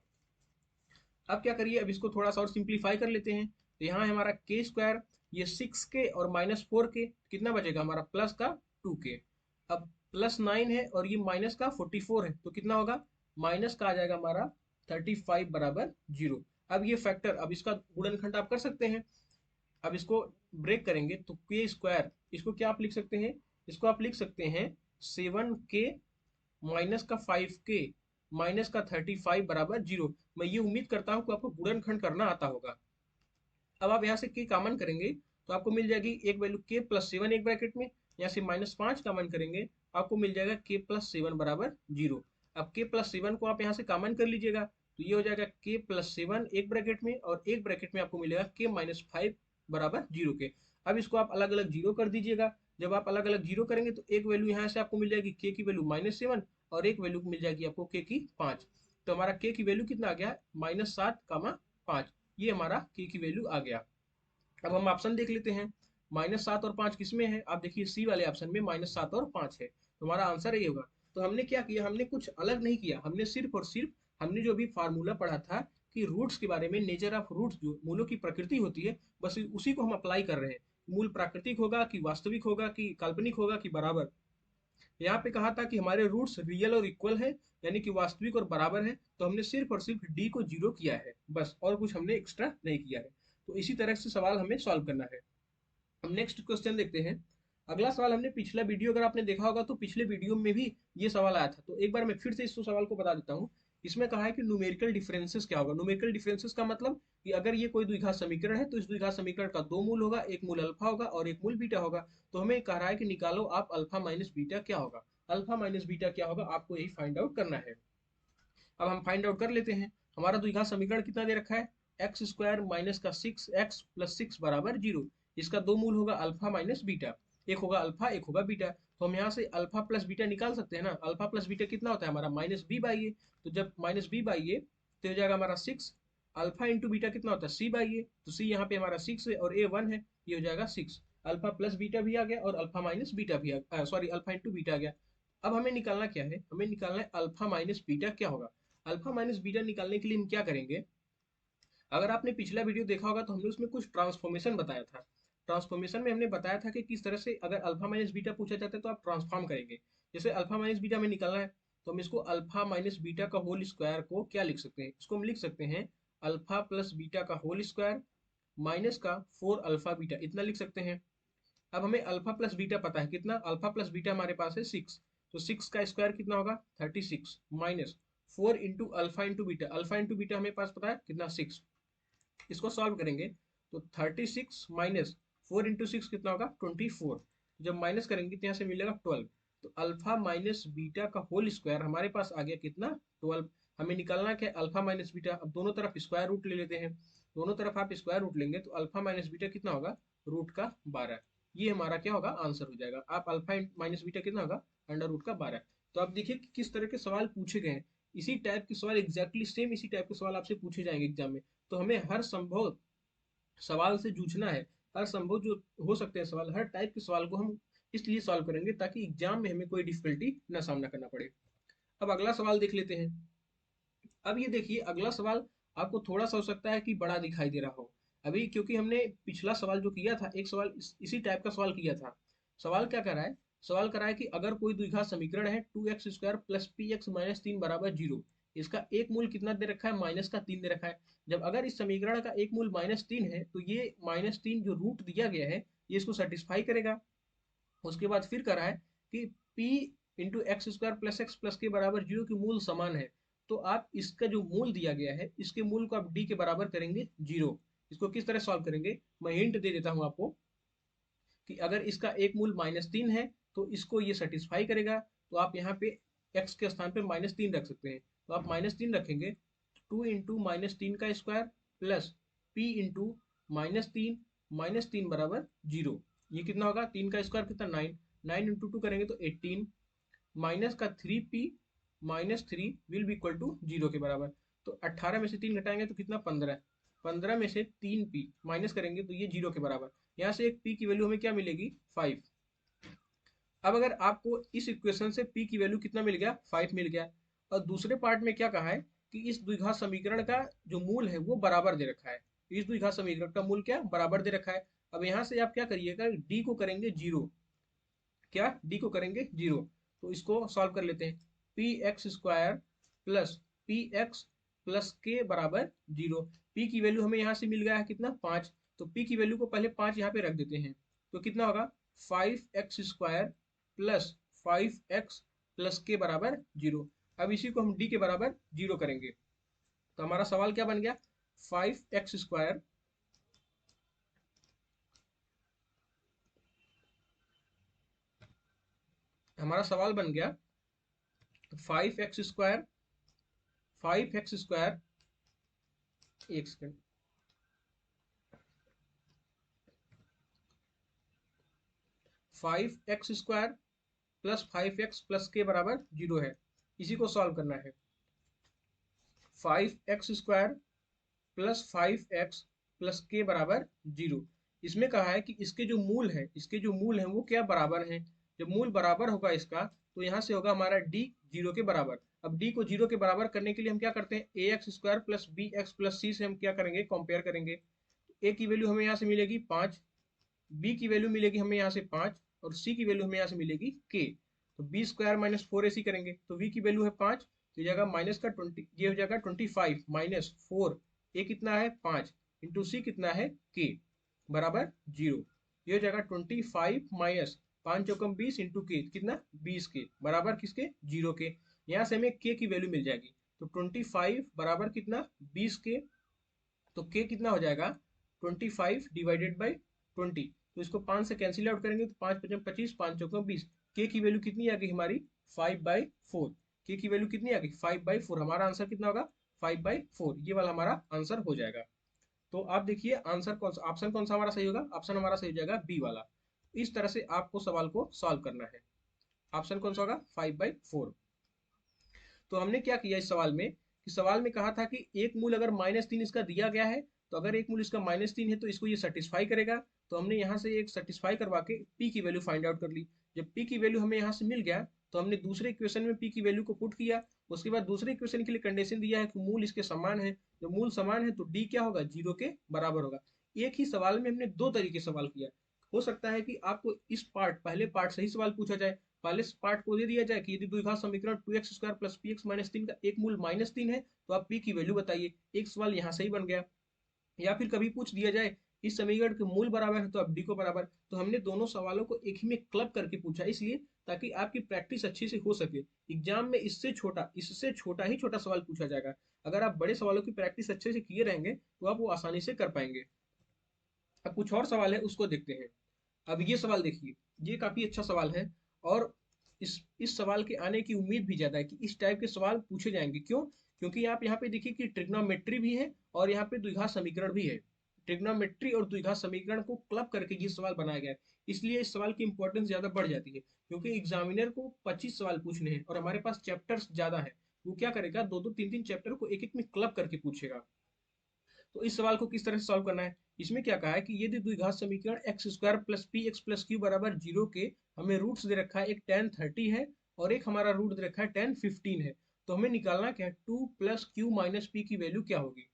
अब क्या करिए? अब इसको थोड़ा सा और सिंप्लीफाई कर लेते हैं। तो यहाँ है हमारा के स्क्वायर, ये सिक्स के और माइनस फोर के, कितना बचेगा हमारा? प्लस का टू के। अब प्लस नाइन है और ये माइनस का 44 है तो कितना होगा? माइनस का आ जाएगा हमारा 35 बराबर जीरो। अब ये फैक्टर, अब इसका गुणनखंड आप कर सकते हैं। अब इसको ब्रेक करेंगे तो के स्क्वायर, इसको क्या आप लिख सकते हैं? इसको आप लिख सकते हैं सेवन के माइनस का फाइव के माइनस का 35 बराबर 0। मैं ये उम्मीद करता हूँ कि आपको गुणनखंड करना आता होगा। अब आप यहाँ से के कॉमन करेंगे तो आपको मिल जाएगी एक वैल्यू के प्लस 7 एक ब्रैकेट में, यहाँ से -5 कॉमन करेंगे आपको मिल जाएगा के प्लस 7 बराबर 0। अब के प्लस 7 को आप यहाँ से कॉमन कर लीजिएगा तो ये हो जाएगा के प्लस 7 एक ब्रैकेट में, और एक ब्रैकेट में आपको मिलेगा के -5 बराबर 0 के। अब इसको आप अलग अलग जीरो कर दीजिएगा। जब आप अलग अलग जीरो करेंगे तो एक वैल्यू यहाँ से आपको मिल जाएगी के की वैल्यू -7, और एक वैल्यू मिल जाएगी आपको के की 5। तो हमारा के की वैल्यू कितना आ गया, -7, 5। ये हमारा के की वैल्यू आ गया। अब हम ऑप्शन देख लेते हैं, -7 और 5 किसमें है, आप देखिए सी वाले ऑप्शन में -7 और 5 है, तो हमारा आंसर ये होगा। तो हमने क्या किया, हमने कुछ अलग नहीं किया, हमने सिर्फ और सिर्फ हमने जो भी फार्मूला पढ़ा था कि रूट्स के बारे में, नेचर ऑफ रूट्स, जो मूलों की प्रकृति होती है, बस उसी को हम अप्लाई कर रहे हैं। मूल प्राकृतिक होगा कि वास्तविक होगा कि काल्पनिक होगा कि बराबर। यहाँ पे कहा था कि हमारे रूट्स रियल और इक्वल है, यानी कि वास्तविक और बराबर है, तो हमने सिर्फ और सिर्फ डी को जीरो किया है बस, और कुछ हमने एक्स्ट्रा नहीं किया है। तो इसी तरह से सवाल हमें सॉल्व करना है। हम नेक्स्ट क्वेश्चन देखते हैं। अगला सवाल, हमने पिछला वीडियो अगर आपने देखा होगा तो पिछले वीडियो में भी ये सवाल आया था, तो एक बार मैं फिर से इस सवाल को बता देता हूँ। इसमें कहा है कि न्यूमेरिकल डिफरेंसेस क्या होगा। न्यूमेरिकल डिफरेंसेस का मतलब कि अगर ये कोई द्विघात समीकरण है तो इस द्विघात समीकरण का दो मूल होगा, एक मूल अल्फा होगा और एक मूल बीटा होगा। तो हमें कह रहा है कि निकालो आप अल्फा माइनस बीटा क्या होगा। अल्फा माइनस बीटा क्या होगा आपको यही फाइंड आउट करना है। अब हम फाइंड आउट कर लेते हैं। हमारा द्विघात समीकरण कितना दे रखा है, एक्स स्क्वायर माइनस का 6x प्लस 6 बराबर 0। इसका दो मूल होगा अल्फा माइनस बीटा, एक होगा अल्फा एक होगा बीटा। तो हम यहाँ से अल्फा प्लस बीटा निकाल सकते हैं ना। अल्फा प्लस बीटा कितना होता है हमारा -b/a। तो जब -b/a तो हो जाएगा हमारा 6। अल्फा इंटू बीटा कितना होता है c/a, तो c यहाँ पे हमारा 6 है और a 1 है, ये हो जाएगा 6। अल्फा प्लस बीटा भी आ गया और अल्फा माइनस बीटा भी सॉरी अल्फा इंटू बीटा आ गया। अब हमें निकालना क्या है, हमें निकालना है अल्फा माइनस बीटा क्या होगा। अल्फा माइनस बीटा निकालने के लिए हम क्या करेंगे, अगर आपने पिछला वीडियो देखा होगा तो हमने उसमें कुछ ट्रांसफॉर्मेशन बताया था। ट्रांसफॉर्मेशन में हमने बताया था कि किस तरह से अगर अल्फा माइनस बीटा पूछा जाता है तो आप ट्रांसफॉर्म करेंगे। जैसे अल्फा माइनस बीटा में निकालना है तो हम इसको अल्फा माइनस बीटा का होल स्क्वायर को क्या लिख सकते हैं, इसको हम लिख सकते हैं अल्फा प्लस बीटा का होल स्क्वायर माइनस का 4 अल्फा बीटा, इतना लिख सकते हैं। अब हमें अल्फा प्लस बीटा पता है कितना, अल्फा प्लस बीटा हमारे पास है 6, तो 6 का स्क्वायर कितना होगा 36 minus 4 into alpha into beta, alpha into beta हमें पास पता है कितना 6। इसको सॉल्व करेंगे तो 36 माइनस 4 इंटू 6 कितना होगा 24। जब माइनस करेंगे तो यहाँ से मिलेगा 12। तो अल्फा माइनस बीटा का होल स्क्वायर हमारे पास आ गया कितना 12। हमें निकालना क्या है अल्फा माइनस बीटा। अब दोनों तरफ स्क्वायर रूट ले लेते हैं, दोनों तरफ आप स्क्वायर रूट लेंगे तो अल्फा माइनस बीटा कितना होगा रूट का 12। ये हमारा क्या होगा आंसर हो जाएगा। आप अल्फा माइनस बीटा कितना होगा अंडर रूट का 12। तो आप देखिए कि किस तरह के सवाल पूछे गए हैं। इसी टाइप के सवाल एग्जैक्टली सेम इसी टाइप के सवाल आपसे पूछे जाएंगे एग्जाम में। तो हमें हर संभव सवाल से जूझना है। हर संभव जो हो सकते हैं सवाल, हर टाइप के सवाल को हम इसलिए सॉल्व करेंगे ताकि एग्जाम में हमें कोई डिफिकल्टी ना सामना करना पड़े। अब अगला सवाल देख लेते हैं। अब ये देखिए अगला सवाल आपको थोड़ा सा हो सकता है कि बड़ा दिखाई दे रहा हो अभी, क्योंकि हमने पिछला सवाल जो किया था एक सवाल इसी टाइप का सवाल किया था। सवाल क्या कर रहा है, सवाल कर रहा है कि अगर कोई द्विघात समीकरण है 2x square plus P x minus 3 बराबर 0, इसका एक मूल कितना दे रखा है -3 दे रखा है। जब अगर इस समीकरण का एक मूल -3 है तो ये -3 जो रूट दिया गया है ये इसको सेटिस्फाई करेगा। उसके बाद फिर करा है कि p into x square plus x plus के बराबर 0 की मूल समान है। तो आप इसका जो मूल दिया गया है इसके मूल को आप d के बराबर करेंगे 0। इसको किस तरह सॉल्व करेंगे, मैं हिंट दे देता हूं आपको कि अगर इसका एक मूल -3 है तो इसको ये सेटिस्फाई करेगा। तो आप यहाँ पे x के स्थान पे -3 रख सकते हैं। तो आप -3 रखेंगे 2 इंटू -3 का स्क्वायर प्लस p इंटू -3 बराबर 0। ये कितना होगा 3 का स्क्वायर कितना 9, 9 इंटू 2 करेंगे तो 18 माइनस का 3p -3 will be equal to 0 के बराबर। तो 18 में से 3 घटाएंगे तो कितना 15, 15 में से 3p माइनस करेंगे तो ये 0 के बराबर। यहाँ से एक p की वैल्यू हमें क्या मिलेगी 5। अब अगर आपको इस इक्वेशन से p की वैल्यू कितना मिल गया 5 मिल गया, और दूसरे पार्ट में क्या कहा है कि इस द्विघात समीकरण का जो मूल है वो बराबर दे रखा है। इस द्विघात समीकरण का मूल क्या बराबर दे रखा है। अब यहाँ से आप क्या करिएगा d को करेंगे 0, क्या d को करेंगे 0। तो इसको सॉल्व कर लेते हैं, P x square plus P x plus के बराबर 0। p की वैल्यू हमें यहाँ से मिल गया है कितना 5, तो p की वैल्यू को पहले 5 यहाँ पे रख देते हैं। तो कितना होगा 5x square plus 5x plus के बराबर 0। अब इसी को हम डी के बराबर 0 करेंगे, तो हमारा सवाल क्या बन गया, 5x², हमारा सवाल बन गया 5x², 5x², एक second, 5x² plus 5x plus के बराबर 0 है, इसी को सॉल्व करना है। 5x² प्लस 5x प्लस के बराबर 0, इसमें कहा है कि इसके जो मूल है, इसके जो मूल है वो क्या बराबर हैं। जब मूल बराबर होगा इसका, तो यहाँ से होगा हमारा d 0 के बराबर। अब d को 0 के बराबर करने के लिए हम क्या करते हैं, ax² plus bx plus c से हम क्या करेंगे, कंपेयर करेंगे। a की वैल्यू हमें यहाँ से मिलेगी 5, b की वैल्यू मिलेगी हमें यहाँ से 5, और c की वैल्यू हमें यहाँ से मिलेगी k। तो b² माइनस 4ac करेंगे, तो v की वैल्यू है 5, तो ये जाएगा माइनस का 20, ये हो जाएगा 25 माइनस 4, ए कितना है 5, इंटू सी कितना है के बराबर 0। ये हो जाएगा 25 माइनस 5 चौकम 20 इंटू के कितना 20 के बराबर किसके 0 के। यहाँ से हमें के की वैल्यू मिल जाएगी, तो 25 बराबर कितना 20 के, तो के कितना हो जाएगा 25 डिवाइडेड बाई 20, तो इसको 5 से कैंसिल आउट करेंगे, तो 5 पचम 25, 5 चौका 20, के की वैल्यू कितनी आ गई हमारी 5/4, के की वैल्यू कितनी आ गई 5/4, हमारा आंसर कितना होगा 5/4, ये वाला हमारा आंसर हो जाएगा। तो आप देखिए आंसर कौन सा, ऑप्शन कौन सा हमारा सही होगा, ऑप्शन हमारा सही हो जाएगा बी वाला। इस तरह से आपको सवाल को सॉल्व करना है। ऑप्शन कौन सा होगा 5/4। तो हमने क्या किया इस सवाल में, कि सवाल में कहा था कि एक मूल अगर -3 इसका दिया गया है, तो अगर एक मूल इसका -3 है तो इसको ये सेटिस्फाई करेगा। तो हमने यहाँ से एक सेटिस्फाई करवा के पी की वैल्यू फाइंड आउट कर ली। जब पी की वैल्यू हमें यहाँ से मिल गया, तो हमने दूसरे इक्वेशन में पी की वैल्यू को पुट किया। उसके बाद दूसरे इक्वेशन के लिए कंडीशन दिया है कि मूल इसके समान है। जब मूल समान है तो डी क्या होगा 0 के बराबर होगा। एक ही सवाल में हमने दो तरीके सवाल किया। हो सकता है कि आपको इस पार्ट पहले पार्ट सही सवाल पूछा जाए, पहले पार्ट को दे दिया जाए कि यदि द्विघात समीकरण 2x² प्लस px माइनस 3 का एक मूल -3 है, तो आप p की वैल्यू बताइए। एक सवाल यहाँ सही बन गया। या फिर कभी पूछ दिया जाए इस समीकरण के मूल बराबर है, तो आप डी को बराबर। तो हमने दोनों सवालों को एक ही में क्लब करके पूछा, इसलिए ताकि आपकी प्रैक्टिस अच्छी से हो सके। एग्जाम में इससे छोटा ही छोटा सवाल पूछा जाएगा। अगर आप बड़े सवालों की प्रैक्टिस अच्छे से किए रहेंगे, तो आप वो आसानी से कर पाएंगे। अब कुछ और सवाल है, उसको देखते हैं। अब ये सवाल देखिए, ये काफी अच्छा सवाल है, और इस सवाल के आने की उम्मीद भी ज्यादा है कि इस टाइप के सवाल पूछे जाएंगे। क्यों? क्योंकि आप यहाँ पे देखिए कि ट्रिग्नोमेट्री भी है और यहाँ पे द्विघात समीकरण भी है। ट्रिग्नोमेट्री और द्विघात समीकरण को क्लब करके ये सवाल बनाया गया है, इसलिए इस सवाल की इंपॉर्टेंस ज्यादा बढ़ जाती है। क्योंकि एग्जामिनर को 25 सवाल पूछने हैं और हमारे पास चैप्टर्स ज्यादा है, वो क्या करेगा, दो दो तीन तीन चैप्टर को एक एक में क्लब करके पूछेगा। तो इस सवाल को किस तरह से सॉल्व करना है, इसमें क्या कहा है कि यदि द्विघात समीकरण x² plus P x plus Q बराबर 0 के, हमें रूट्स दे रखा है, एक tan 30 है और एक हमारा रूट दे रखा है tan 15 है। तो हमें निकालना क्या है, 2 प्लस क्यू माइनस पी की वैल्यू क्या होगी।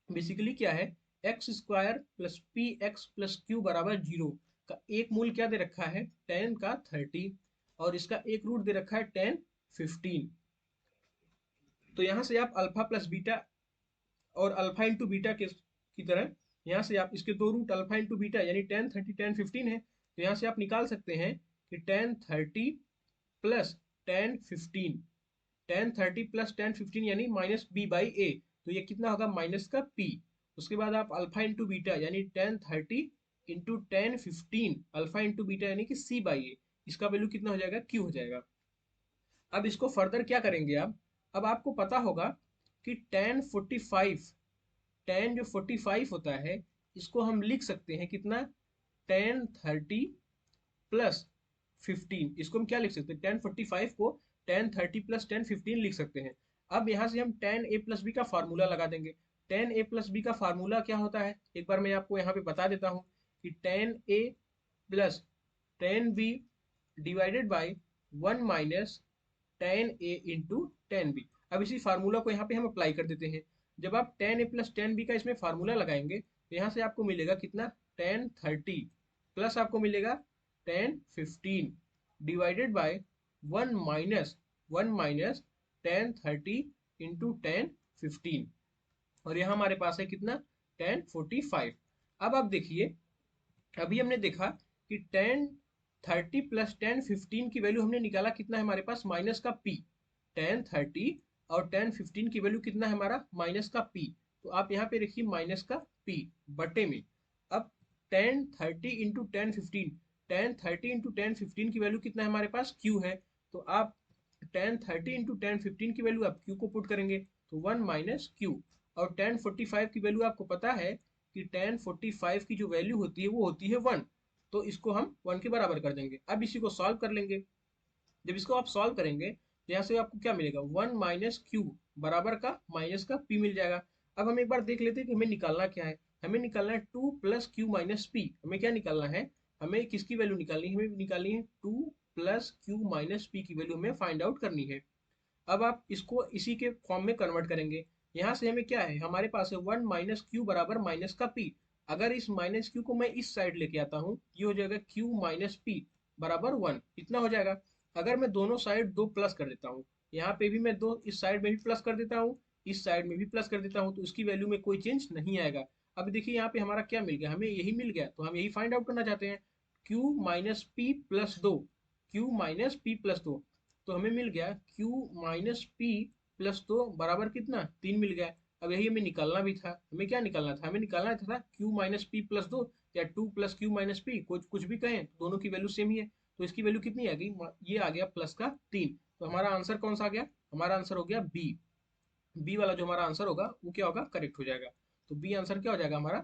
बेसिकली क्या है, x² plus P x plus Q बराबर 0 का एक मूल क्या दे रखा है tan का 30, और इसका एक रूट दे रखा है tan 15। तो यहाँ से आप अल्फा प्लस बीटा और अल्फा इंटू बीटा के की तरह, यहाँ से आप इसके दो रूट अल्फा इंटू बीटा यानी tan 30 tan 15 है, तो यहाँ से आप निकाल सकते हैं कि tan 30 plus tan 15, tan 30 plus tan 15 यानी माइनस बी बाई ए, तो ये कितना होगा माइनस का p। उसके बाद आप अल्फा इंटू बीटा यानी tan 30 into tan 15 alpha into beta यानी कि c बाई ए, इसका वैल्यू कितना हो जाएगा q हो जाएगा। अब इसको फर्दर क्या करेंगे आप, अब आपको पता होगा कि tan 45, tan जो 45 होता है, इसको हम लिख सकते हैं कितना tan 30 प्लस 15, इसको हम क्या लिख सकते हैं tan 45 को tan 30 प्लस tan 15 लिख सकते हैं। अब यहाँ से हम tan a प्लस बी का फार्मूला लगा देंगे। tan a प्लस बी का फार्मूला क्या होता है, एक बार मैं आपको यहाँ पे बता देता हूँ कि tan a plus tan b divided by 1 minus tan a into tan b। अब इसी फार्मूला को यहाँ पे हम अप्लाई कर देते हैं। जब आप tan a plus tan b का इसमें फार्मूला लगाएंगे, तो यहाँ से आपको मिलेगा कितना tan 30 प्लस आपको मिलेगा tan 15 divided by 1 minus tan 30 into tan 15, और यहाँ हमारे पास है कितना tan 45। अब आप देखिए, अभी हमने देखा कि tan 30 प्लस tan 15 की वैल्यू हमने निकाला कितना है हमारे पास माइनस का p। tan 30 और tan 15 की वैल्यू कितना है हमारा माइनस का p, तो आप यहाँ पे रखिए माइनस का p बटे में। अब tan 30 की वैल्यू कितना है हमारे पास q है, तो आप tan 30 की वैल्यू आप q को पुट करेंगे तो 1 माइनस क्यू। और tan 45 की वैल्यू आपको पता है कि tan 45 की जो वैल्यू होती है वो होती है 1, तो इसको हम 1 के बराबर कर देंगे। अब इसी को सॉल्व कर लेंगे। जब इसको आप सॉल्व करेंगे तो यहाँ से आपको क्या मिलेगा, 1 माइनस क्यू बराबर का माइनस का p मिल जाएगा। अब हम एक बार देख लेते हैं कि हमें निकालना क्या है। हमें निकालना है 2 प्लस क्यू माइनस पी। हमें क्या निकालना है, हमें किसकी वैल्यू निकालनी है, हमें निकालनी है 2 प्लस क्यू माइनस पी की वैल्यू हमें फाइंड आउट करनी है। अब आप इसको इसी के फॉर्म में कन्वर्ट करेंगे। यहाँ से हमें क्या है, हमारे पास है 1 माइनस क्यू बराबर माइनस का पी। अगर इस माइनस क्यू को मैं इस साइड लेके आता हूँ, ये हो जाएगा क्यू माइनस पी बराबर 1, इतना हो जाएगा। अगर मैं दोनों साइड दो प्लस कर देता हूँ, यहाँ पे भी मैं दो, इस साइड में भी प्लस कर देता हूँ, इस साइड में भी प्लस कर देता हूँ, तो उसकी वैल्यू में कोई चेंज नहीं आएगा। अब देखिए यहाँ पे हमारा क्या मिल गया, हमें यही मिल गया, तो हम यही फाइंड आउट करना चाहते हैं। क्यू माइनस पी प्लस दो, क्यू माइनस पी प्लस दो, तो हमें मिल गया q माइनस पी प्लस दो बराबर कितना 3 मिल गया। अब यही हमें निकालना भी था, हमें क्या निकालना था, हमें निकालना था q माइनस पी प्लस दो या 2 प्लस क्यू माइनस पी, कुछ कुछ भी कहें, दोनों की वैल्यू सेम ही है। तो इसकी वैल्यू कितनी आ गई, ये आ गया प्लस का 3। तो हमारा आंसर कौन सा आ गया, हमारा आंसर हो गया बी। बी वाला जो हमारा आंसर होगा वो क्या होगा, करेक्ट हो जाएगा। तो बी आंसर क्या हो जाएगा हमारा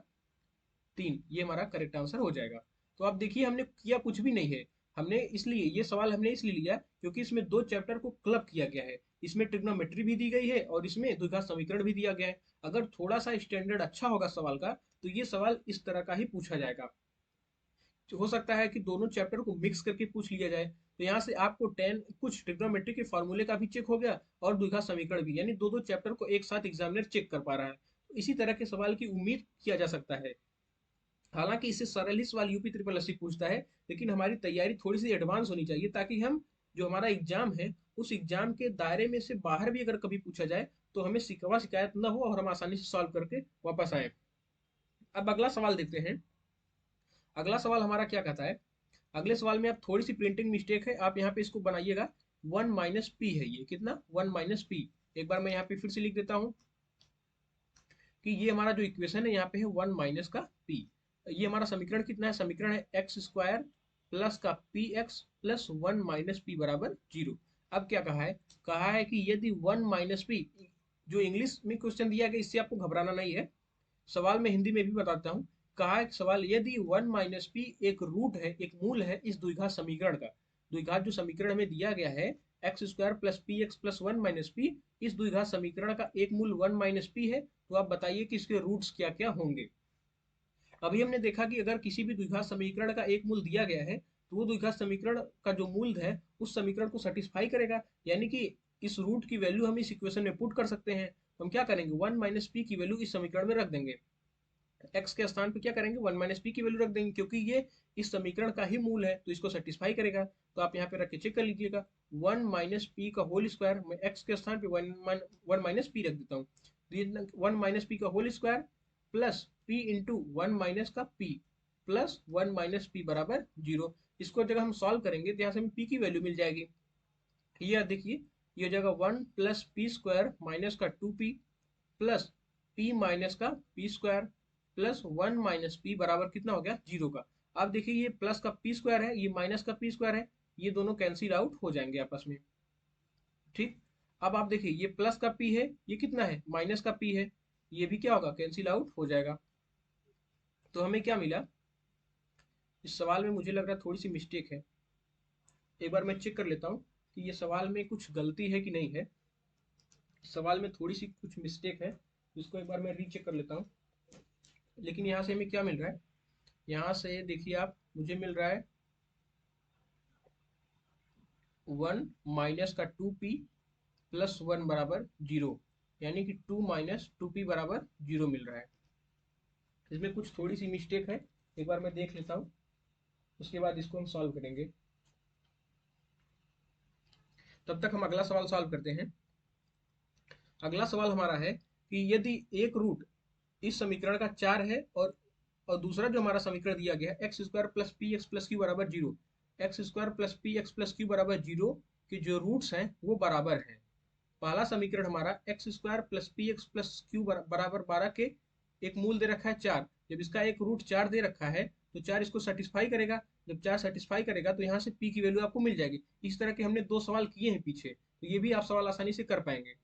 3, ये हमारा करेक्ट आंसर हो जाएगा। तो आप देखिए हमने किया कुछ भी नहीं है, हमने इसलिए ये सवाल हमने इसलिए लिया क्योंकि इसमें दो चैप्टर को क्लब किया गया है। इसमें ट्रिग्नोमेट्री भी दी गई है और इसमें द्विघात समीकरण भी दिया गया है। अगर थोड़ा सा स्टैंडर्ड अच्छा होगा सवाल का तो ये सवाल इस तरह का ही पूछा जाएगा। तो हो सकता है कि दोनों चैप्टर को मिक्स करके पूछ लिया जाए। तो यहाँ से आपको 10 कुछ ट्रिग्नोमेट्री के फॉर्मूले का भी चेक हो गया और द्विघात समीकरण भी, यानी दो दो चैप्टर को एक साथ एग्जामिनर चेक कर पा रहा है। तो इसी तरह के सवाल की उम्मीद किया जा सकता है। हालांकि इससे सरल ही सवाल यूपी ट्रिपल एससी पूछता है, लेकिन हमारी तैयारी थोड़ी सी एडवांस होनी चाहिए ताकि हम जो हमारा एग्जाम है उस एग्जाम के दायरे में से बाहर भी अगर कभी पूछा जाए तो हमें शिकवा शिकायत न हो और हम आसानी से सॉल्व करके वापस आए। अब अगला सवाल देखते हैं। अगला सवाल हमारा क्या कहता है, अगले सवाल में आप थोड़ी सी प्रिंटिंग मिस्टेक है, आप यहाँ पे इसको बनाइएगा 1 माइनस पी है, ये कितना 1 माइनस पी। एक बार मैं यहाँ पे फिर से लिख देता हूँ कि ये हमारा जो इक्वेशन है यहाँ पे है 1 माइनस का पी। ये हमारा समीकरण कितना है, समीकरण है एक्स स्क्वायर प्लस का P x plus 1 minus p बराबर 0। अब क्या कहा है कि यदि 1 माइनस पी, जो इंग्लिश में क्वेश्चन दिया गया इससे आपको घबराना नहीं है, सवाल में हिंदी में भी बताता हूँ। कहा है सवाल, यदि 1 माइनस पी एक रूट है, एक मूल है इस द्विघात समीकरण का। द्विघात जो समीकरण में दिया गया है x square plus P x plus 1 minus P, इस द्विघात समीकरण का एक मूल 1 माइनस पी है, तो आप बताइए कि इसके रूट्स क्या क्या होंगे। अभी हमने देखा कि अगर किसी भी द्विघात समीकरण का एक मूल दिया गया है तो वो द्विघात समीकरण का जो मूल है उस समीकरण को सेटिस्फाई करेगा, यानी कि इस रूट की वैल्यू हम इस इक्वेशन में पुट कर सकते हैं। हम क्या करेंगे, 1 माइनस पी की वैल्यू इस समीकरण में रख देंगे, एक्स के स्थान पे क्या करेंगे 1 माइनस पी की वैल्यू रख देंगे, क्योंकि ये इस समीकरण का ही मूल है तो इसको सेटिस्फाई करेगा। तो आप यहाँ पे रख के चेक कर लीजिएगा, 1 माइनस पी का होल स्क्वायर, मैं एक्स के स्थान पे 1 माइनस पी रख देता हूँ, 1 माइनस पी का whole square plus p into 1 minus का पी प्लस 1 माइनस पी बराबर 0। इसको जब हम सॉल्व करेंगे तो यहाँ से हमें पी की वैल्यू मिल जाएगी, ये देखिए ये हो जाएगा 1 प्लस पी स्क्वायर माइनस का 2p प्लस पी माइनस का P square plus 1 minus p बराबर कितना हो गया 0 का। अब देखिए ये प्लस का पी स्क्वायर है, ये माइनस का पी स्क्वायर है, ये दोनों कैंसिल आउट हो जाएंगे आपस में। ठीक, अब आप देखिए ये प्लस का पी है, ये कितना है माइनस का पी है, ये भी क्या होगा कैंसिल आउट हो जाएगा। तो हमें क्या मिला, इस सवाल में मुझे लग रहा है थोड़ी सी मिस्टेक है। एक बार मैं चेक कर लेता हूँ कि ये सवाल में कुछ गलती है कि नहीं है। सवाल में थोड़ी सी कुछ मिस्टेक है, इसको एक बार मैं रीचेक कर लेता हूँ। लेकिन यहाँ से हमें क्या मिल रहा है, यहाँ से देखिए आप, मुझे मिल रहा है 1 माइनस का 2p प्लस 1 बराबर 0, यानी कि 2 माइनस 2p बराबर 0 मिल रहा है। इसमें कुछ थोड़ी सी मिस्टेक है, एक बार मैं देख लेता हूँ, उसके बाद इसको हम सॉल्व करेंगे। तब तक हम अगला सवाल सॉल्व करते हैं। अगला सवाल हमारा है कि यदि एक रूट इस समीकरण का 4 है और दूसरा जो हमारा समीकरण दिया गया है x square plus P x plus Q बराबर 0, x square plus P x plus Q बराबर 0 के जो रूट्स हैं वो बराबर हैं, पहला समीकरण हमारा x square plus P x plus Q बराबर 12 के एक मूल दे रखा है 4। जब इसका एक रूट 4 दे रखा है तो 4 इसको सेटिस्फाई करेगा। जब 4 सेटिस्फाई करेगा तो यहाँ से p की वैल्यू आपको मिल जाएगी। इस तरह के हमने 2 सवाल किए हैं पीछे, तो ये भी आप सवाल आसानी से कर पाएंगे।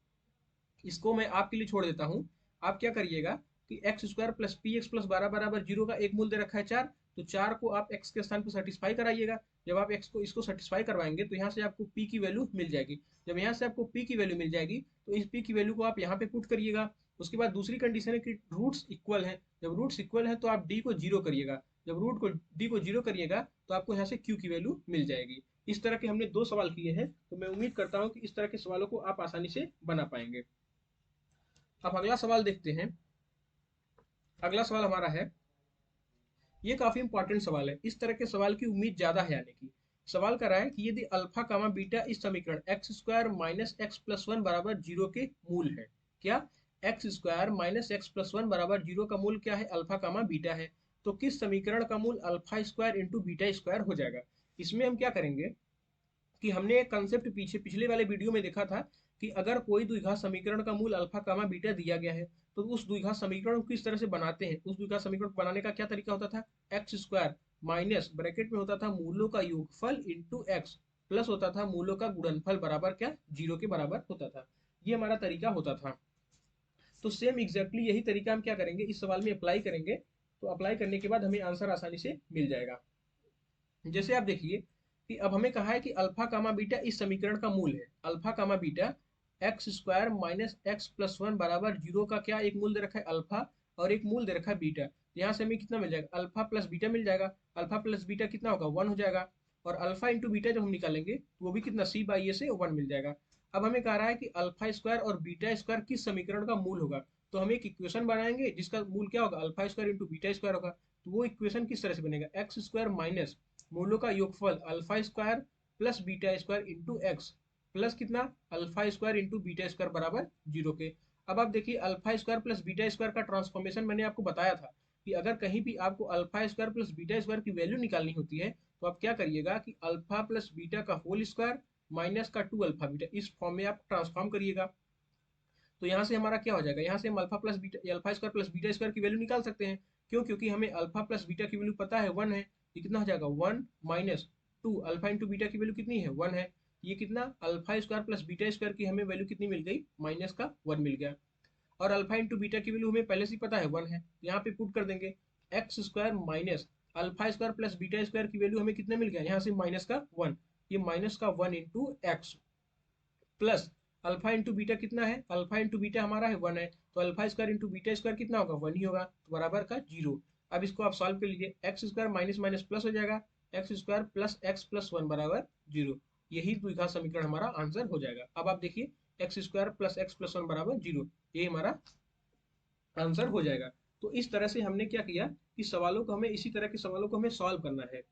इसको मैं आपके लिए छोड़ देता हूँ। आप क्या करिएगा कि x square plus P x plus 12 बराबर 0 का एक मूल दे रखा है 4, तो 4 को आप x के स्थान पर सेटिस्फाई कराइएगा। जब आप x को इसको सेटिस्फाई करवाएंगे तो यहाँ से आपको p की वैल्यू मिल जाएगी। जब यहाँ से आपको p की वैल्यू मिल जाएगी तो इस p की वैल्यू को आप यहाँ पे पुट करिएगा। उसके बाद दूसरी कंडीशन है कि रूट्स इक्वल है। जब रूट्स इक्वल है तो आप d को 0 करिएगा। जब रूट को d को 0 करिएगा तो आपको यहाँ से q की वैल्यू मिल जाएगी। इस तरह के हमने 2 सवाल किए हैं, तो मैं उम्मीद करता हूँ कि इस तरह के सवालों को आप आसानी से बना पाएंगे। अब अगला सवाल देखते हैं। अगला सवाल हमारा है, ये काफी इंपॉर्टेंट सवाल है। इस तरह के सवाल की उम्मीद ज्यादा है आने की। सवाल कर रहा है कि यदि अल्फा कामा बीटा इस समीकरण x square minus X plus one बराबर 0 के मूल है। क्या? X square minus X plus one बराबर 0 का मूल क्या है? अल्फा कामा बीटा है। तो किस समीकरण का मूल alpha square into beta square हो जाएगा? इसमें हम क्या करेंगे कि हमने एक कंसेप्ट पिछले वाले वीडियो में देखा था कि अगर कोई द्विघात समीकरण का मूल अल्फा कामा बीटा दिया गया है तो उस द्विघात समीकरण को किस तरह से बनाते हैं। उस द्विघात समीकरण को बनाने का क्या तरीका होता था? एक्स स्क्वायर माइनस ब्रैकेट में होता था मूलों का योगफल इंटू एक्स प्लस होता था मूलों का गुणनफल बराबर क्या? 0 के बराबर होता था। ये हमारा तरीका होता था। तो सेम एग्जैक्टली यही तरीका हम क्या करेंगे, इस सवाल में अप्लाई करेंगे। तो अप्लाई करने के बाद हमें आंसर आसानी से मिल जाएगा। जैसे आप देखिए कि अब हमें कहा है कि अल्फा कामा बीटा इस समीकरण का मूल है। Alpha comma beta X square minus X plus one बराबर 0 का क्या एक मूल दे रखा है? अल्फा, और एक मूल दे रखा है बीटा। यहाँ से हमें कितना मिल जाएगा? अल्फा प्लस बीटा मिल जाएगा। अल्फा प्लस बीटा कितना होगा? 1 हो जाएगा। और अल्फा इंटू बीटा जब हम निकालेंगे तो वो भी कितना? सी बाई ए से 1 मिल जाएगा। अब हमें कह रहा है कि अल्फा स्क्वायर और बीटा स्क्वायर किस समीकरण का मूल होगा। तो हम एक इक्वेशन बनाएंगे जिसका मूल क्या होगा? Alpha square into beta square होगा। तो वो इक्वेशन किस तरह से बनेगा? एक्स स्क्वायर माइनस मूलों का योगफल alpha square plus beta square into X plus कितना? Alpha square into beta square बराबर 0 के। अब आप देखिए alpha square plus beta square का ट्रांसफॉर्मेशन मैंने आपको बताया था कि अगर कहीं भी आपको alpha square plus beta square की वैल्यू निकालनी होती है तो आप क्या करिएगा कि अल्फा प्लस बीटा का होल स्क्वायर माइनस का 2 अल्फा बीटा, इस फॉर्म में आप ट्रांसफॉर्म करिएगा। तो यहाँ से हमारा क्या हो जाएगा? यहाँ से हम alpha plus beta alpha square plus beta square की वैल्यू निकाल सकते हैं। क्यों? क्योंकि हमें अल्फा प्लस बीटा की वैल्यू पता है 1 है। ये कितना हो जाएगा? 1 माइनस 2 अल्फा इंटू बीटा की वैल्यू कितनी है? 1 है। ये कितना? Alpha square plus beta square की हमें वैल्यू कितनी मिल गई? माइनस का 1 मिल गया। और अल्फा इंटू बीटा की वैल्यू हमें पहले से ही पता है 1 है। यहाँ पे पुट कर देंगे x square minus alpha square plus beta square की वैल्यू हमें कितना मिल गया? यहाँ से माइनस का 1। ये माइनस का 1 into X plus alpha into beta कितना है? अल्फा इंटू बीटा हमारा है 1 है। तो alpha square into beta square कितना होगा? 1 ही होगा, तो बराबर का 0। अब इसको आप सॉल्व कर लीजिए। X square minus minus plus हो जाएगा। X square plus x plus 1 बराबर 0। यही द्विघात समीकरण हमारा आंसर हो जाएगा। अब आप देखिए x square plus x plus 1 बराबर 0, ये हमारा आंसर हो जाएगा। तो इस तरह से हमने क्या किया कि सवालों को हमें इसी तरह के सवालों को हमें सॉल्व करना है।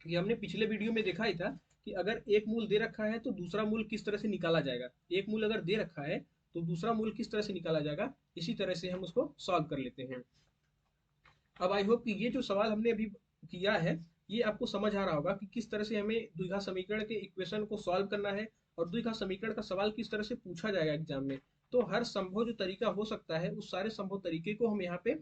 ये हमने पिछले वीडियो में देखा ही था कि अगर एक मूल दे रखा है तो दूसरा मूल किस तरह से निकाला जाएगा। एक मूल अगर दे रखा है तो दूसरा मूल किस तरह से निकाला जाएगा, इसी तरह से हम उसको सॉल्व कर लेते हैं। अब आई होप कि ये जो सवाल हमने अभी किया है ये आपको समझ आ रहा होगा कि किस तरह से हमें द्विघात समीकरण के इक्वेशन को सॉल्व करना है और द्विघात समीकरण का सवाल किस तरह से पूछा जाएगा एग्जाम में। तो हर संभव जो तरीका हो सकता है उस सारे संभव तरीके को हम यहाँ पे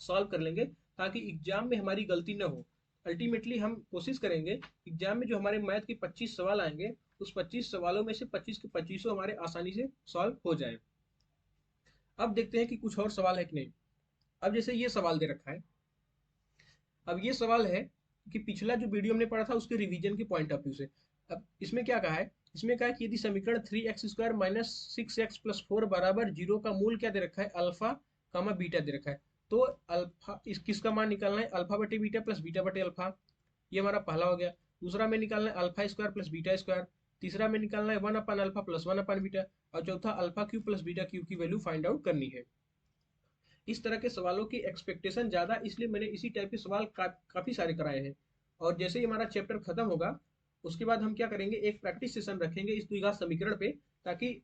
सॉल्व कर लेंगे ताकि एग्जाम में हमारी गलती न हो। अल्टीमेटली हम कोशिश करेंगे एग्जाम में जो हमारे मैथ के 25 सवाल आएंगे उस 25 सवालों में से 25 के 25 हमारे आसानी से सॉल्व हो जाए। अब देखते हैं कि कुछ और सवाल है कि नहीं। अब जैसे ये सवाल दे रखा है। अब ये सवाल है कि पिछला जो वीडियो हमने पढ़ा था उसके रिवीजन के पॉइंट ऑफ व्यू से। अब इसमें क्या कहा है? इसमें कहा है कि यदि समीकरण 3x square minus 6x plus 4 बराबर 0 का मूल क्या दे रखा है? अल्फा कामा बीटा दे रखा है। तो अल्फा इस किसका मान निकालना है? अल्फा बटे बीटा प्लस बीटा बटे अल्फा। ये हमारा पहला हो गया। दूसरा में निकालना है alpha square plus beta square. तीसरा में निकालना है 1 अपन अल्फा प्लस 1 अपन बीटा। और चौथा alpha Q plus beta Q की वैल्यू फाइंड आउट करनी है। इस तरह के सवालों की एक्सपेक्टेशन ज्यादा, इसलिए मैंने इसी टाइप के सवाल काफी सारे कराए हैं। और जैसे ही हमारा चैप्टर खत्म होगा उसके बाद हम क्या करेंगे, एक प्रैक्टिस सेशन रखेंगे इस द्विघात समीकरण पे, ताकि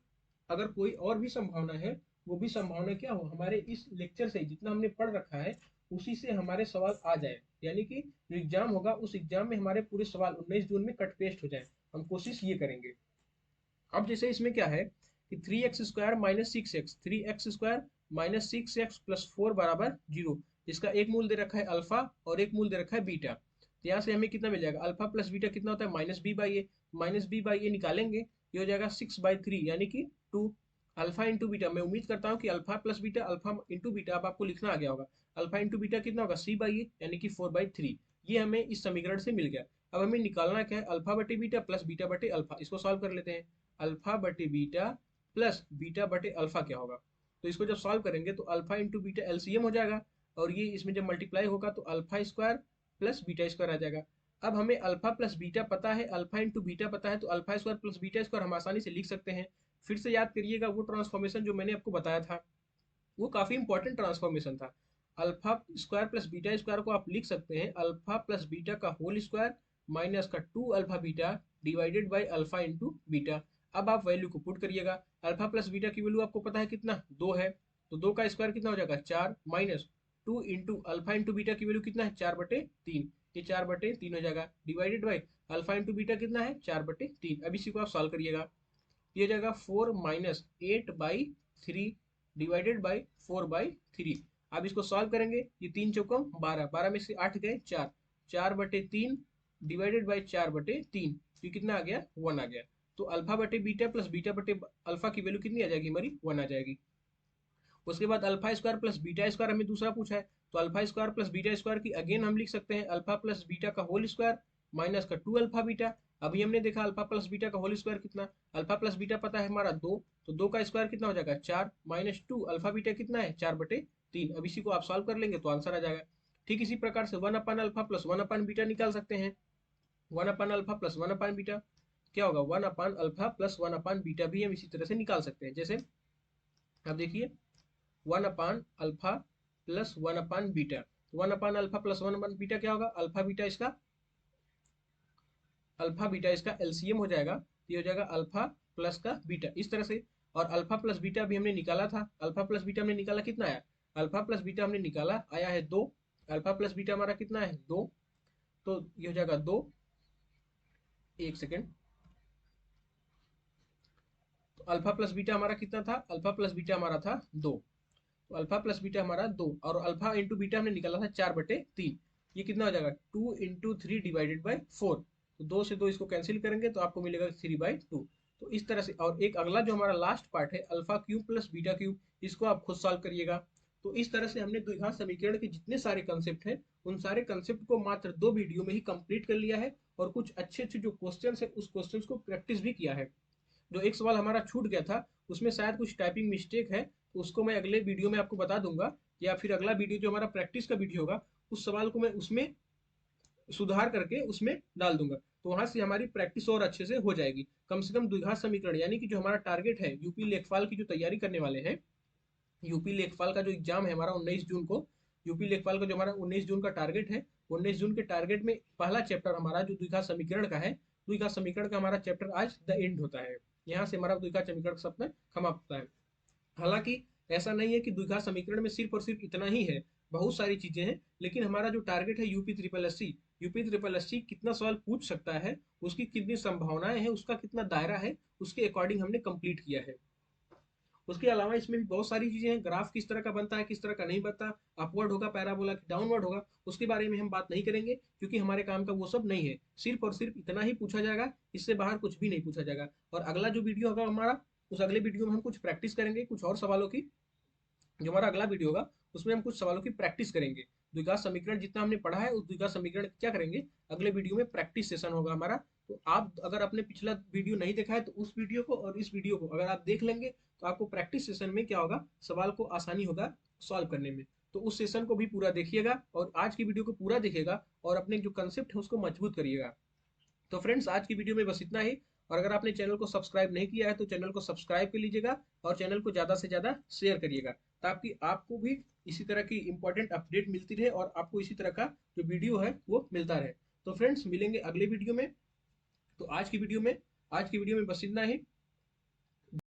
अगर कोई और भी संभावना है वो भी संभावना क्या हो, हमारे इस लेक्चर से जितना हमने पढ़ रखा है उसी से हमारे सवाल आ जाए। यानी कि जो एग्जाम होगा उस एग्जाम में हमारे पूरे सवाल 19 जून में कट पेस्ट हो जाए। हम कोशिश ये करेंगे। अब जैसे इसमें क्या है कि 3x² minus 6x, 3x² minus 6x plus 4 बराबर 0। इसका एक मूल दे रखा है अल्फा और एक मूल दे रखा है बीटा। तो यहाँ से हमें कितना मिल जाएगा, अल्फा प्लस बीटा कितना होता है minus B by A, minus B by A निकालेंगे, ये हो जाएगा 6/3 यानी कि 2 अल्फा इंटू बीटा। मैं उम्मीद करता हूँ कि alpha plus beta, alpha into beta अब आपको लिखना आ गया होगा। अल्फा इंटू बीटा कितना होगा c/a यानी कि 4/3। ये हमें इस समीकरण से मिल गया। अब हमें निकालना क्या है, अल्फा बटे बीटा प्लस बीटा बटे अल्फा। इसको सॉल्व कर लेते हैं। अल्फा बटे बीटा प्लस बीटा बटे अल्फा क्या होगा, तो इसको जब सॉल्व करेंगे तो अल्फा इंटू बीटा एलसीएम हो जाएगा, और ये इसमें जब मल्टीप्लाई होगा तो alpha square plus beta square आ जाएगा। अब हमें अल्फा प्लस बीटा पता है, अल्फा इंटू बीटा पता है, तो alpha square plus beta square हम आसानी से लिख सकते हैं। फिर से याद करिएगा वो ट्रांसफॉर्मेशन जो मैंने आपको बताया था, वो काफी इंपॉर्टेंट ट्रांसफॉर्मेशन था। Alpha square plus beta square को आप लिख सकते हैं अल्फा प्लस बीटा का होल स्क्वायर माइनस का 2 alpha beta divided by alpha into beta. अब आप वैल्यू को पुट करिएगा। अल्फा प्लस बीटा की वैल्यू आपको पता है कितना, 2 है, तो 2 का स्क्वायर कितना हो जाएगा 4, minus 2 into alpha into beta की वैल्यू कितना है 4/3, ये 4/3 हो जाएगा, divided by alpha into beta कितना है 4/3। अब इसी को आप सॉल्व करिएगा, ये जाएगा 4 माइनस 8/3 डिवाइडेड बाई 4/3। अब इसको सॉल्व करेंगे, ये 3 चौकों 12, 12 में से 8 गए 4, 4/3 डिवाइडेड बाई 4/3, ये कितना आ गया 1 आ गया। तो अल्फा बटे बीटा प्लस बीटा बटे अल्फा की वैल्यू कितनी आ जाएगी हमारी 1 आ जाएगी। उसके बाद alpha square plus beta square हमें दूसरा पूछा है, तो alpha square plus beta square की अगेन हम लिख सकते हैं अल्फा प्लस बीटा का होल स्क्वायर माइनस का 2 अल्फा बीटा। अभी हमने देखा अल्फा प्लस बीटा का होल स्क्वायर कितना, अल्फा प्लस बीटा पता है हमारा 2, तो 2 का स्क्वायर कितना हो जाएगा 4, माइनस 2 अल्फा बीटा कितना है 4/3। अब इसी को आप सॉल्व कर लेंगे तो आंसर आ जाएगा। ठीक इसी प्रकार से 1 अपान अल्फा प्लस 1 अपान बीटा निकाल सकते हैं। 1 अपान अल्फा प्लस 1 अपान बीटा क्या होगा, 1 अपान अल्फा प्लस 1 अपान बीटा भी हम इसी तरह से निकाल सकते हैं। जैसे अब देखिए 1 अपान अल्फा प्लस 1 अपान बीटा, 1 अपान अल्फा प्लस 1 अपान बीटा क्या होगा, अल्फा बीटा इसका एलसीएम हो जाएगा, ये हो जाएगा अल्फा प्लस का बीटा इस तरह से। और अल्फा प्लस बीटा भी हमने निकाला था, अल्फा प्लस बीटा हमने निकाला कितना आया, अल्फा प्लस बीटा हमने निकाला आया है 2, अल्फा प्लस बीटा हमारा कितना है 2, तो ये हो जाएगा 2, एक सेकेंड, तो अल्फा प्लस बीटा हमारा कितना था, अल्फा प्लस बीटा हमारा था 2, तो अल्फा प्लस बीटा हमारा 2, और अल्फा इंटू बीटा हमने निकाला था 4/3, ये कितना हो जाएगा 2 इंटू 3 डिवाइडेड बाई 4, तो 2 से 2 इसको कैंसिल करेंगे तो आपको मिलेगा 3/2। तो इस तरह से, और एक अगला जो हमारा लास्ट पार्ट है alpha cube plus beta cube, इसको आप खुद सॉल्व करिएगा। तो इस तरह से हमने द्विघात समीकरण के जितने सारे कंसेप्ट हैं उन सारे कंसेप्ट को मात्र 2 वीडियो में ही कंप्लीट कर लिया है, और कुछ अच्छे अच्छे जो क्वेश्चन है उस क्वेश्चन को प्रैक्टिस भी किया है। जो एक सवाल हमारा छूट गया था उसमें शायद कुछ टाइपिंग मिस्टेक है, तो उसको मैं अगले वीडियो में आपको बता दूंगा, या फिर अगला वीडियो जो हमारा प्रैक्टिस का वीडियो होगा उस सवाल को मैं उसमें सुधार करके उसमें डाल दूंगा, तो वहां से हमारी प्रैक्टिस और अच्छे से हो जाएगी। कम से कम द्विघात समीकरण यानी कि जो हमारा टारगेट है यूपी लेखपाल की जो तैयारी करने वाले हैं, यूपी लेखपाल का जो एग्जाम है हमारा 19 जून को, यूपी लेखपाल का जो हमारा 19 जून का टारगेट है, 19 जून के टारगेट में पहला चैप्टर हमारा जो द्विघात समीकरण का है, द्विघात समीकरण का हमारा चैप्टर आज द एंड होता है। यहाँ से हमारा द्विघात समीकरण का सपना समाप्त होता है। हालांकि ऐसा नहीं है कि द्विघात समीकरण में सिर्फ और सिर्फ इतना ही है, बहुत सारी चीजें हैं, लेकिन हमारा जो टारगेट है यूपी ट्रिपल एस सी कितना सवाल पूछ सकता है, उसकी कितनी संभावनाएं हैं, उसका कितना दायरा है, उसके अकॉर्डिंग हमने कंप्लीट किया है। उसके अलावा इसमें भी बहुत सारी चीजें हैं, ग्राफ किस तरह का बनता है किस तरह का नहीं बनता, अपवर्ड होगा पैराबोला कि डाउनवर्ड होगा, उसके बारे में हम बात नहीं करेंगे, क्योंकि हमारे काम का वो सब नहीं है। सिर्फ और सिर्फ इतना ही पूछा जाएगा, इससे बाहर कुछ भी नहीं पूछा जाएगा। और अगला जो वीडियो होगा हमारा, उस अगले वीडियो में हम कुछ प्रैक्टिस करेंगे कुछ और सवालों की। जो हमारा अगला वीडियो होगा उसमें हम कुछ सवालों की प्रैक्टिस करेंगे। द्विघात समीकरण जितना हमने पढ़ा है उस द्विघात समीकरण क्या करेंगे, अगले वीडियो में प्रैक्टिस सेशन होगा हमारा। तो आप अगर आपने पिछला वीडियो नहीं देखा है तो उस वीडियो को और इस वीडियो को अगर आप देख लेंगे तो आपको प्रैक्टिस सेशन में क्या होगा, सवाल को आसानी होगा सॉल्व करने में। तो उस सेशन को भी पूरा देखिएगा और आज की वीडियो को पूरा देखिएगा और अपने जो कंसेप्ट है उसको मजबूत करिएगा। तो फ्रेंड्स आज की वीडियो में बस इतना ही, और अगर आपने चैनल को सब्सक्राइब नहीं किया है तो चैनल को सब्सक्राइब कर लीजिएगा और चैनल को ज़्यादा से ज़्यादा शेयर करिएगा, ताकि आपको भी इसी तरह की इंपॉर्टेंट अपडेट मिलती रहे और आपको इसी तरह का जो वीडियो है वो मिलता रहे। तो फ्रेंड्स मिलेंगे अगले वीडियो में। तो आज की वीडियो में बस इतना ही।